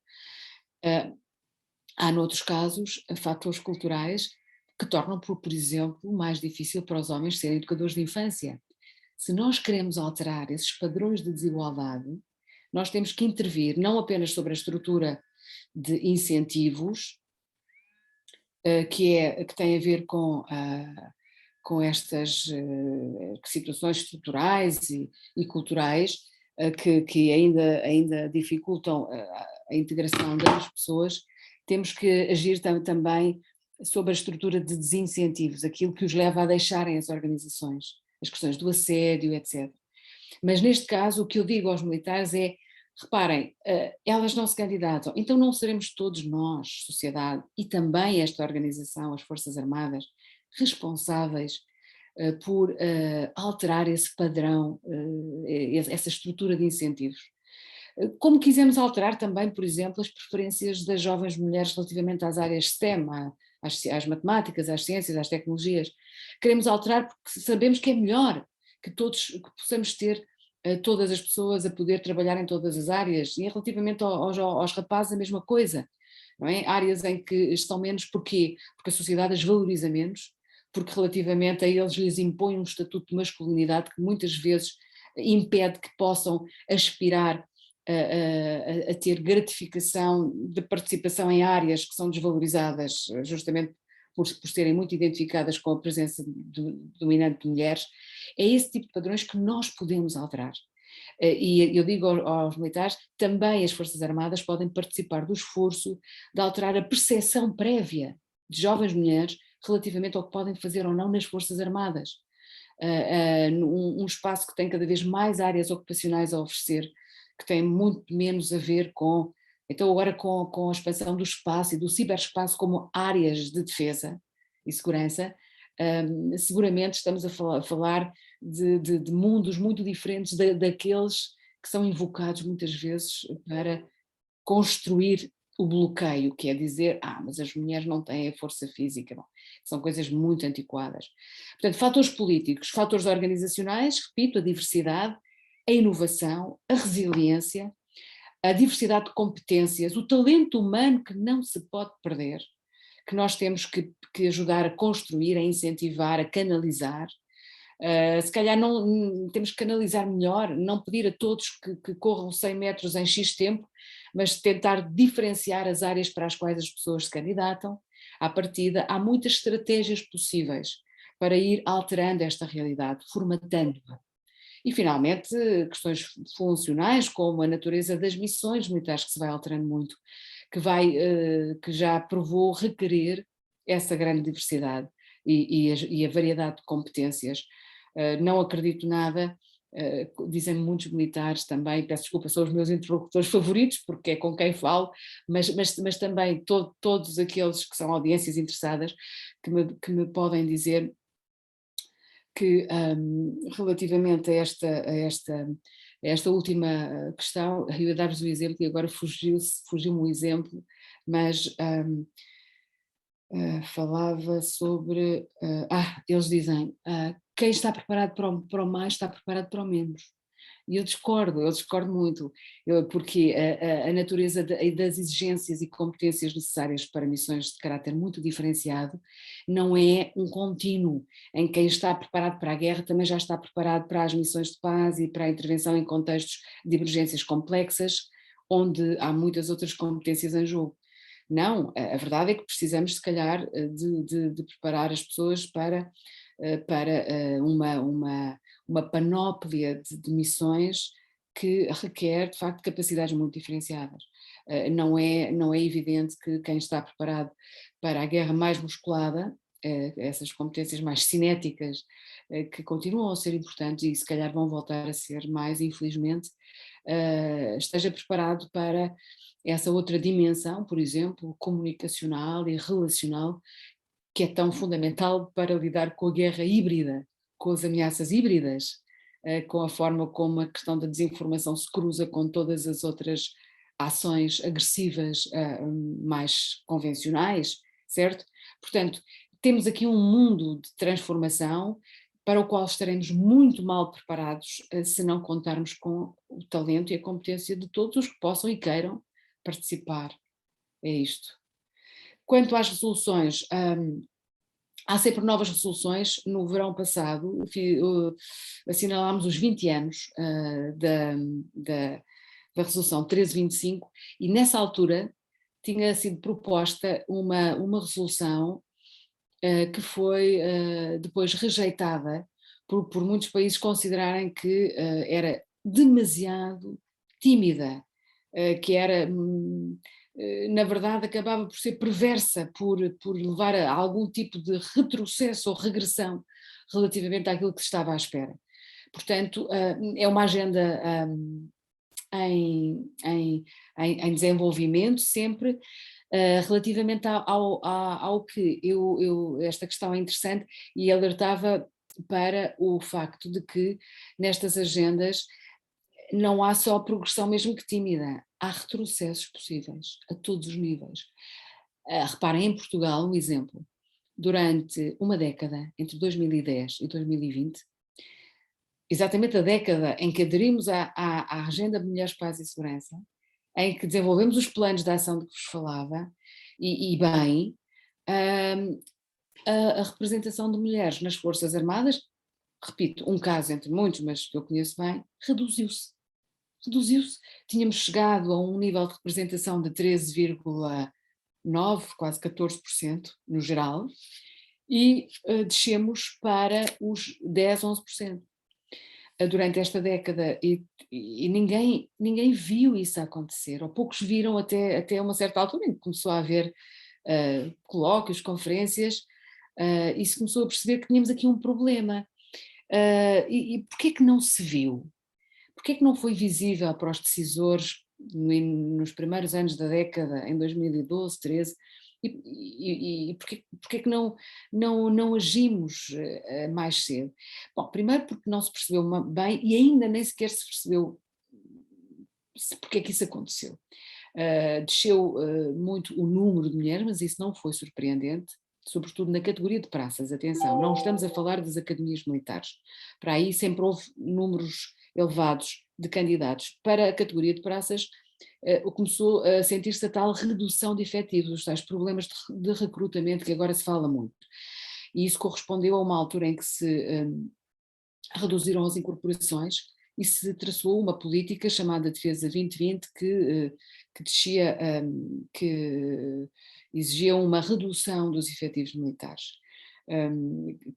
Speaker 2: Há, noutros casos, fatores culturais que tornam, por exemplo, mais difícil para os homens serem educadores de infância. Se nós queremos alterar esses padrões de desigualdade, nós temos que intervir não apenas sobre a estrutura de incentivos, que tem a ver com estas situações estruturais e culturais que ainda dificultam a integração das pessoas. Temos que agir também sobre a estrutura de desincentivos, aquilo que os leva a deixarem as organizações, as questões do assédio, etc. Mas neste caso o que eu digo aos militares é: reparem, elas não se candidatam, então não seremos todos nós, sociedade, e também esta organização, as Forças Armadas, responsáveis por alterar esse padrão, essa estrutura de incentivos. Como quisemos alterar também, por exemplo, as preferências das jovens mulheres relativamente às áreas STEM, às matemáticas, às ciências, às tecnologias. Queremos alterar porque sabemos que é melhor que possamos ter todas as pessoas a poder trabalhar em todas as áreas, e relativamente aos rapazes a mesma coisa, não é? Áreas em que estão menos, porquê? Porque a sociedade as valoriza menos, porque relativamente a eles lhes impõe um estatuto de masculinidade que muitas vezes impede que possam aspirar a ter gratificação de participação em áreas que são desvalorizadas justamente por serem muito identificadas com a presença dominante de mulheres. É esse tipo de padrões que nós podemos alterar. E eu digo aos militares, também as Forças Armadas podem participar do esforço de alterar a percepção prévia de jovens mulheres relativamente ao que podem fazer ou não nas Forças Armadas. Um espaço que tem cada vez mais áreas ocupacionais a oferecer, que tem muito menos a ver com, então agora com a expansão do espaço e do ciberespaço como áreas de defesa e segurança, seguramente estamos a falar de mundos muito diferentes daqueles que são invocados muitas vezes para construir o bloqueio, que é dizer, mas as mulheres não têm a força física, não. São coisas muito antiquadas. Portanto, fatores políticos, fatores organizacionais, repito, a diversidade, a inovação, a resiliência, a diversidade de competências, o talento humano que não se pode perder, que nós temos que ajudar a construir, a incentivar, a canalizar. Se calhar temos que canalizar melhor, não pedir a todos que corram 100 metros em X tempo, mas tentar diferenciar as áreas para as quais as pessoas se candidatam. À partida, há muitas estratégias possíveis para ir alterando esta realidade, formatando-a. E finalmente, questões funcionais, como a natureza das missões militares, que se vai alterando muito, que já provou requerer essa grande diversidade e a variedade de competências. Não acredito nada, dizem muitos militares também, peço desculpa, são os meus interlocutores favoritos, porque é com quem falo, mas também todos aqueles que são audiências interessadas que me podem dizer que relativamente a esta última questão, eu ia dar-vos o exemplo e agora fugiu-me o exemplo, mas falava sobre, eles dizem, quem está preparado para o mais está preparado para o menos. E eu discordo muito, porque a natureza das exigências e competências necessárias para missões de caráter muito diferenciado não é um contínuo, em quem está preparado para a guerra também já está preparado para as missões de paz e para a intervenção em contextos de emergências complexas, onde há muitas outras competências em jogo. Não, a verdade é que precisamos, se calhar, de preparar as pessoas para uma panóplia de missões que requer, de facto, capacidades muito diferenciadas. Não é evidente que quem está preparado para a guerra mais musculada, essas competências mais cinéticas, que continuam a ser importantes e se calhar vão voltar a ser mais, infelizmente, esteja preparado para essa outra dimensão, por exemplo, comunicacional e relacional, que é tão fundamental para lidar com a guerra híbrida, com as ameaças híbridas, com a forma como a questão da desinformação se cruza com todas as outras ações agressivas mais convencionais, certo? Portanto, temos aqui um mundo de transformação para o qual estaremos muito mal preparados se não contarmos com o talento e a competência de todos os que possam e queiram participar. É isto. Quanto às resoluções, há sempre novas resoluções. No verão passado assinalámos os 20 anos da resolução 1325 e nessa altura tinha sido proposta uma resolução que foi depois rejeitada por muitos países considerarem que era demasiado tímida, que era, na verdade, acabava por ser perversa, por levar a algum tipo de retrocesso ou regressão relativamente àquilo que se estava à espera. Portanto, é uma agenda em desenvolvimento sempre. Relativamente ao que esta questão é interessante e alertava para o facto de que nestas agendas não há só progressão mesmo que tímida, há retrocessos possíveis a todos os níveis. Reparem, em Portugal, um exemplo, durante uma década, entre 2010 e 2020, exatamente a década em que aderimos à Agenda de Mulheres, Paz e Segurança, em que desenvolvemos os planos de ação de que vos falava, e bem, a representação de mulheres nas Forças Armadas, repito, um caso entre muitos, mas que eu conheço bem, reduziu-se. Tínhamos chegado a um nível de representação de 13,9%, quase 14% no geral, e descemos para os 10, 11%. Durante esta década e ninguém viu isso acontecer, ou poucos viram até uma certa altura em que começou a haver colóquios, conferências, e se começou a perceber que tínhamos aqui um problema. E porquê que não se viu? Porquê que não foi visível para os decisores nos primeiros anos da década, em 2012, 13, e porquê que não agimos mais cedo? Bom, primeiro porque não se percebeu bem e ainda nem sequer se percebeu porque é que isso aconteceu. Desceu muito o número de mulheres, mas isso não foi surpreendente, sobretudo na categoria de praças. Atenção, não estamos a falar das academias militares. Para aí sempre houve números elevados de candidatos. Para a categoria de praças, começou a sentir-se a tal redução de efetivos, os tais problemas de recrutamento que agora se fala muito. E isso correspondeu a uma altura em que se reduziram as incorporações e se traçou uma política chamada Defesa 2020 que exigia uma redução dos efetivos militares.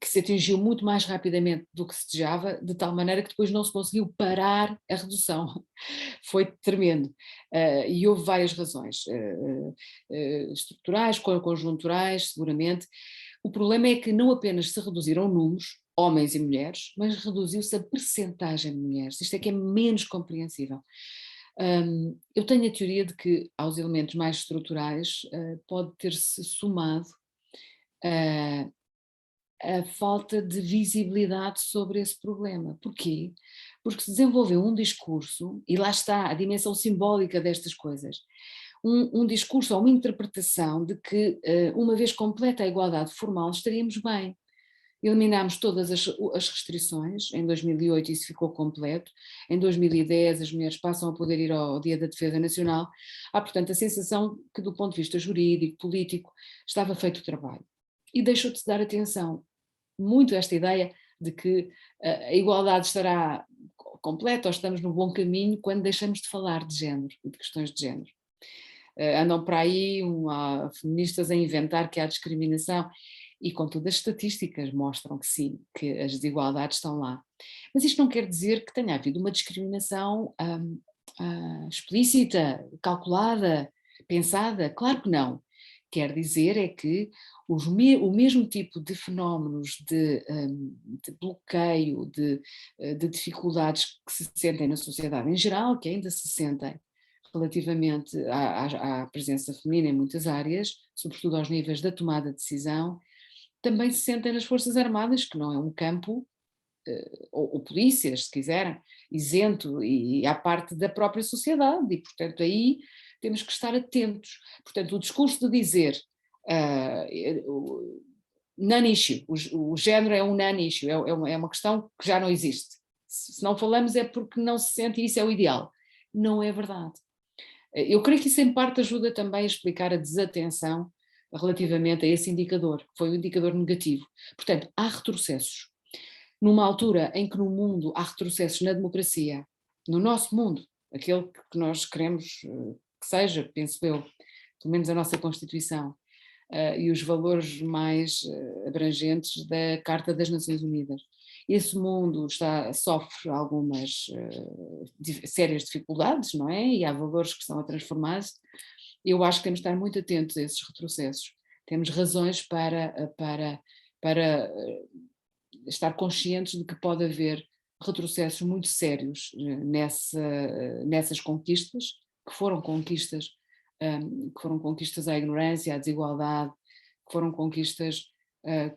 Speaker 2: Que se atingiu muito mais rapidamente do que se desejava, de tal maneira que depois não se conseguiu parar a redução. Foi tremendo. E houve várias razões, estruturais, conjunturais, seguramente. O problema é que não apenas se reduziram números, homens e mulheres, mas reduziu-se a percentagem de mulheres. Isto é que é menos compreensível. Eu tenho a teoria de que aos elementos mais estruturais pode ter-se somado a falta de visibilidade sobre esse problema. Porquê? Porque se desenvolveu um discurso, e lá está a dimensão simbólica destas coisas, um discurso ou uma interpretação de que uma vez completa a igualdade formal estaríamos bem. Eliminámos todas as restrições, em 2008 isso ficou completo, em 2010 as mulheres passam a poder ir ao Dia da Defesa Nacional. Há, portanto, a sensação que do ponto de vista jurídico, político, estava feito o trabalho. E deixou de se dar atenção muito a esta ideia de que a igualdade estará completa ou estamos no bom caminho quando deixamos de falar de género e de questões de género. Andam para aí feministas a inventar que há discriminação e contudo as estatísticas mostram que sim, que as desigualdades estão lá. Mas isto não quer dizer que tenha havido uma discriminação explícita, calculada, pensada, claro que não. Quer dizer é que o mesmo tipo de fenómenos de bloqueio, de dificuldades que se sentem na sociedade em geral, que ainda se sentem relativamente à presença feminina em muitas áreas, sobretudo aos níveis da tomada de decisão, também se sentem nas Forças Armadas, que não é um campo, ou polícias, se quiserem, isento e à parte da própria sociedade, e portanto aí temos que estar atentos. Portanto, o discurso de dizer non-issue, o género é um non-issue, é uma questão que já não existe. Se não falamos é porque não se sente e isso é o ideal. Não é verdade. Eu creio que isso em parte ajuda também a explicar a desatenção relativamente a esse indicador, que foi um indicador negativo. Portanto, há retrocessos. Numa altura em que no mundo há retrocessos na democracia, no nosso mundo, aquele que nós queremos que seja, penso eu, pelo menos a nossa Constituição, e os valores mais abrangentes da Carta das Nações Unidas. Esse mundo sofre algumas sérias dificuldades, não é? E há valores que estão a transformar-se. Eu acho que temos de estar muito atentos a esses retrocessos. Temos razões para estar conscientes de que pode haver retrocessos muito sérios nessas conquistas, que foram conquistas à ignorância, à desigualdade, que foram conquistas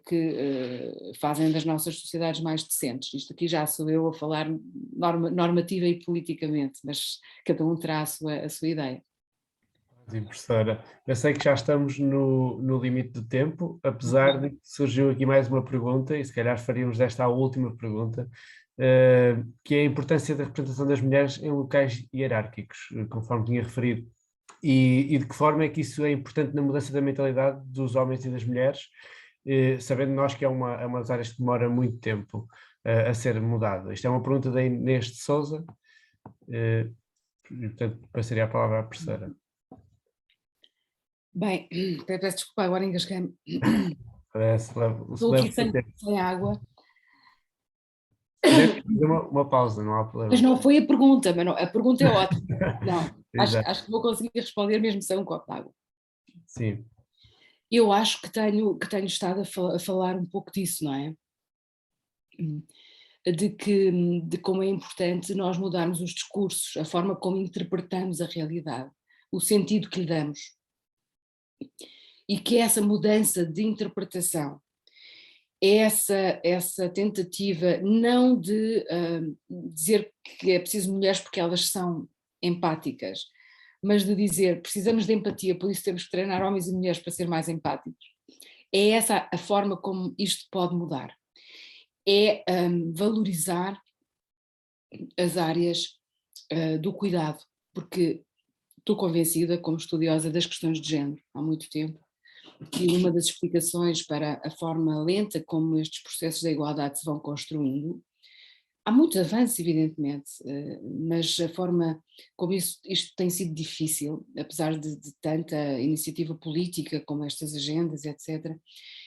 Speaker 2: que fazem das nossas sociedades mais decentes. Isto aqui já sou eu a falar normativa e politicamente, mas cada um terá a sua ideia.
Speaker 1: Sim, professora, eu sei que já estamos no limite do tempo, apesar de que surgiu aqui mais uma pergunta, e se calhar faríamos desta a última pergunta, que é a importância da representação das mulheres em locais hierárquicos, conforme tinha referido, e de que forma é que isso é importante na mudança da mentalidade dos homens e das mulheres, sabendo nós que é uma das áreas que demora muito tempo a ser mudada. Isto é uma pergunta da Inês de Sousa, portanto passaria a palavra à professora.
Speaker 2: Bem, peço desculpa, agora engasguei-me.
Speaker 1: Estou
Speaker 2: aqui sem água.
Speaker 1: Uma pausa, não há problema.
Speaker 2: Mas não foi a pergunta, mas não, a pergunta é ótima. Não, acho que vou conseguir responder mesmo sem um copo de água.
Speaker 1: Sim.
Speaker 2: Eu acho que tenho estado a falar um pouco disso, não é? De como é importante nós mudarmos os discursos, a forma como interpretamos a realidade, o sentido que lhe damos. E que essa mudança de interpretação, essa tentativa não de dizer que é preciso mulheres porque elas são empáticas, mas de dizer precisamos de empatia, por isso temos que treinar homens e mulheres para ser mais empáticos. É essa a forma como isto pode mudar. É valorizar as áreas do cuidado, porque estou convencida, como estudiosa das questões de género há muito tempo, que uma das explicações para a forma lenta como estes processos da igualdade se vão construindo, há muito avanço evidentemente, mas a forma como isto tem sido difícil, apesar de tanta iniciativa política como estas agendas, etc.,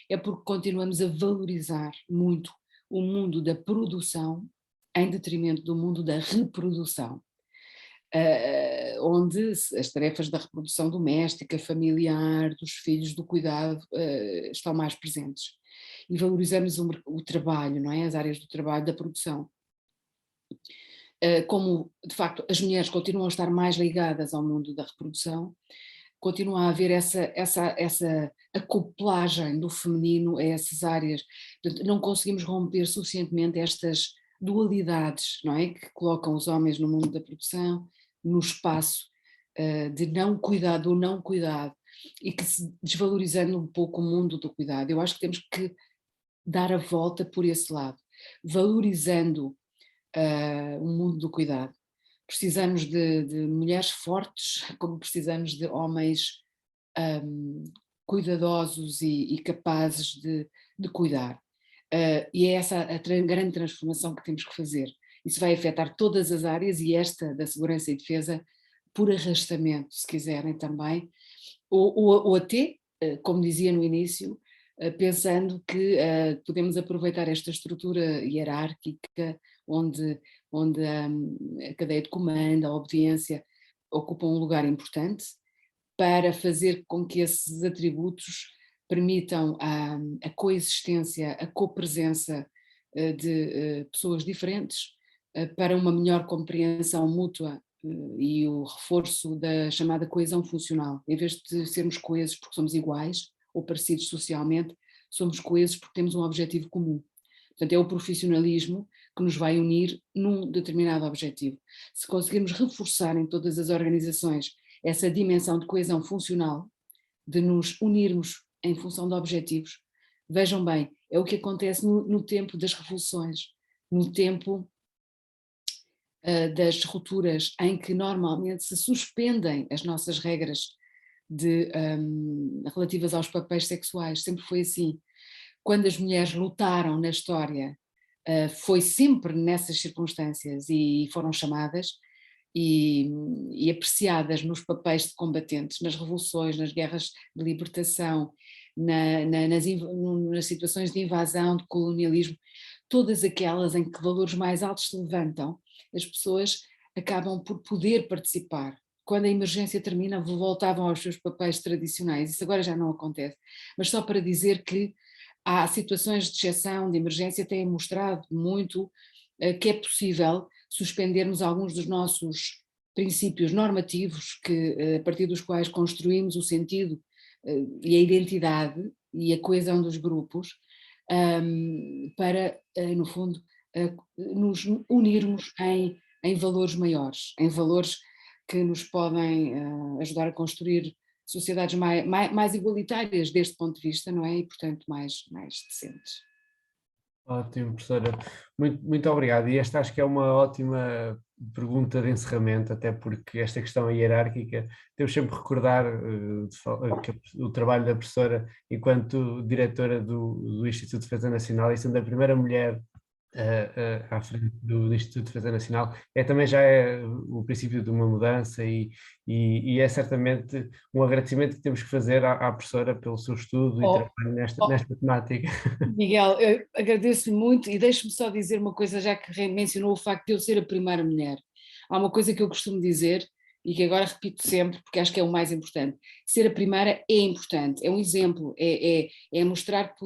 Speaker 2: é porque continuamos a valorizar muito o mundo da produção em detrimento do mundo da reprodução. Onde as tarefas da reprodução doméstica, familiar, dos filhos, do cuidado, estão mais presentes. E valorizamos o trabalho, não é? As áreas do trabalho, da produção. Como, de facto, as mulheres continuam a estar mais ligadas ao mundo da reprodução, continua a haver essa acoplagem do feminino a essas áreas. Portanto, não conseguimos romper suficientemente estas dualidades, não é? Que colocam os homens no mundo da produção, no espaço de não cuidado ou não cuidado, e que se desvalorizando um pouco o mundo do cuidado. Eu acho que temos que dar a volta por esse lado, valorizando o mundo do cuidado. Precisamos de mulheres fortes, como precisamos de homens cuidadosos e capazes de cuidar. E é essa a grande transformação que temos que fazer. Isso vai afetar todas as áreas, e esta da segurança e defesa por arrastamento, se quiserem também, ou até, como dizia no início, pensando que podemos aproveitar esta estrutura hierárquica onde a cadeia de comando, a obediência ocupam um lugar importante, para fazer com que esses atributos permitam a coexistência, a copresença de pessoas diferentes, para uma melhor compreensão mútua e o reforço da chamada coesão funcional. Em vez de sermos coesos porque somos iguais ou parecidos socialmente, somos coesos porque temos um objetivo comum. Portanto, é o profissionalismo que nos vai unir num determinado objetivo. Se conseguirmos reforçar em todas as organizações essa dimensão de coesão funcional, de nos unirmos em função de objetivos, Vejam bem, é o que acontece no tempo das revoluções, no tempo das rupturas, em que normalmente se suspendem as nossas regras relativas aos papéis sexuais, sempre foi assim. Quando as mulheres lutaram na história, foi sempre nessas circunstâncias e foram chamadas e apreciadas nos papéis de combatentes, nas revoluções, nas guerras de libertação, nas situações de invasão, de colonialismo, todas aquelas em que valores mais altos se levantam, as pessoas acabam por poder participar. Quando a emergência termina, voltavam aos seus papéis tradicionais. Isso agora já não acontece. Mas só para dizer que há situações de exceção, de emergência, têm mostrado muito que é possível suspendermos alguns dos nossos princípios normativos, a partir dos quais construímos o sentido e a identidade e a coesão dos grupos, para, no fundo, nos unirmos em valores maiores, em valores que nos podem ajudar a construir sociedades mais igualitárias deste ponto de vista, não é? E, portanto, mais decentes.
Speaker 1: Ótimo, professora. Muito obrigado. E esta acho que é uma ótima pergunta de encerramento, até porque esta questão hierárquica, temos sempre que recordar que o trabalho da professora enquanto diretora do Instituto de Defesa Nacional e sendo a primeira mulher à frente do Instituto de Defesa Nacional, também já é o princípio de uma mudança e é certamente um agradecimento que temos que fazer à professora pelo seu estudo e trabalho nesta temática.
Speaker 2: Miguel, eu agradeço-lhe muito e deixe-me só dizer uma coisa, já que mencionou o facto de eu ser a primeira mulher. Há uma coisa que eu costumo dizer e que agora repito sempre, porque acho que é o mais importante. Ser a primeira é importante, é um exemplo, é mostrar que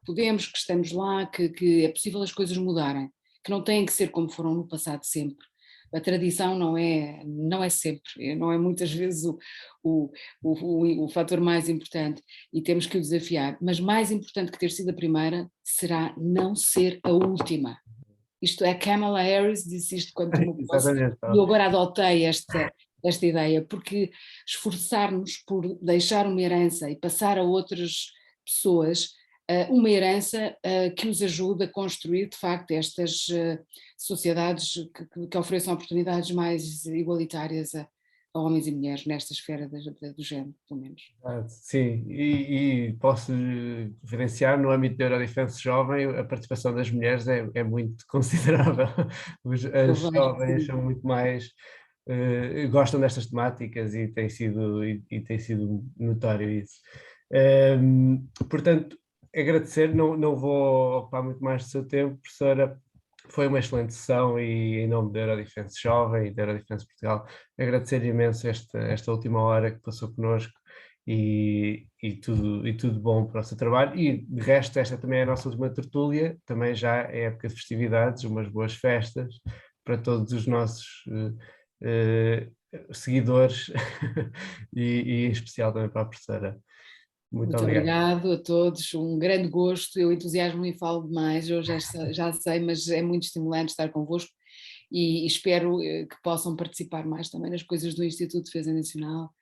Speaker 2: podemos, que estamos lá, que é possível as coisas mudarem, que não têm que ser como foram no passado sempre. A tradição não é sempre, não é muitas vezes o fator mais importante e temos que o desafiar, mas mais importante que ter sido a primeira será não ser a última. Isto é, Kamala Harris disse isto quando tomou posse e eu agora adotei esta ideia, porque esforçar-nos por deixar uma herança e passar a outras pessoas uma herança que os ajude a construir de facto estas sociedades que ofereçam oportunidades mais igualitárias a homens e mulheres nesta esfera do género, pelo menos.
Speaker 1: Sim, e posso evidenciar no âmbito da Eurodefense Jovem a participação das mulheres é muito considerável. As jovens são muito mais, gostam destas temáticas e tem sido notório isso. Portanto, agradecer, não vou ocupar muito mais do seu tempo, professora. Foi uma excelente sessão e em nome da Eurodefense Jovem e da Eurodefense Portugal, agradecer imenso esta última hora que passou connosco e tudo bom para o seu trabalho. E de resto, esta também é a nossa última tertúlia, também já é época de festividades, umas boas festas para todos os nossos seguidores e em especial também para a professora. Muito
Speaker 2: obrigado a todos, um grande gosto, eu entusiasmo-me e falo demais, eu já sei, mas é muito estimulante estar convosco e espero que possam participar mais também nas coisas do Instituto de Defesa Nacional.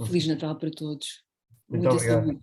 Speaker 2: Feliz Natal para todos.
Speaker 1: Muito obrigado.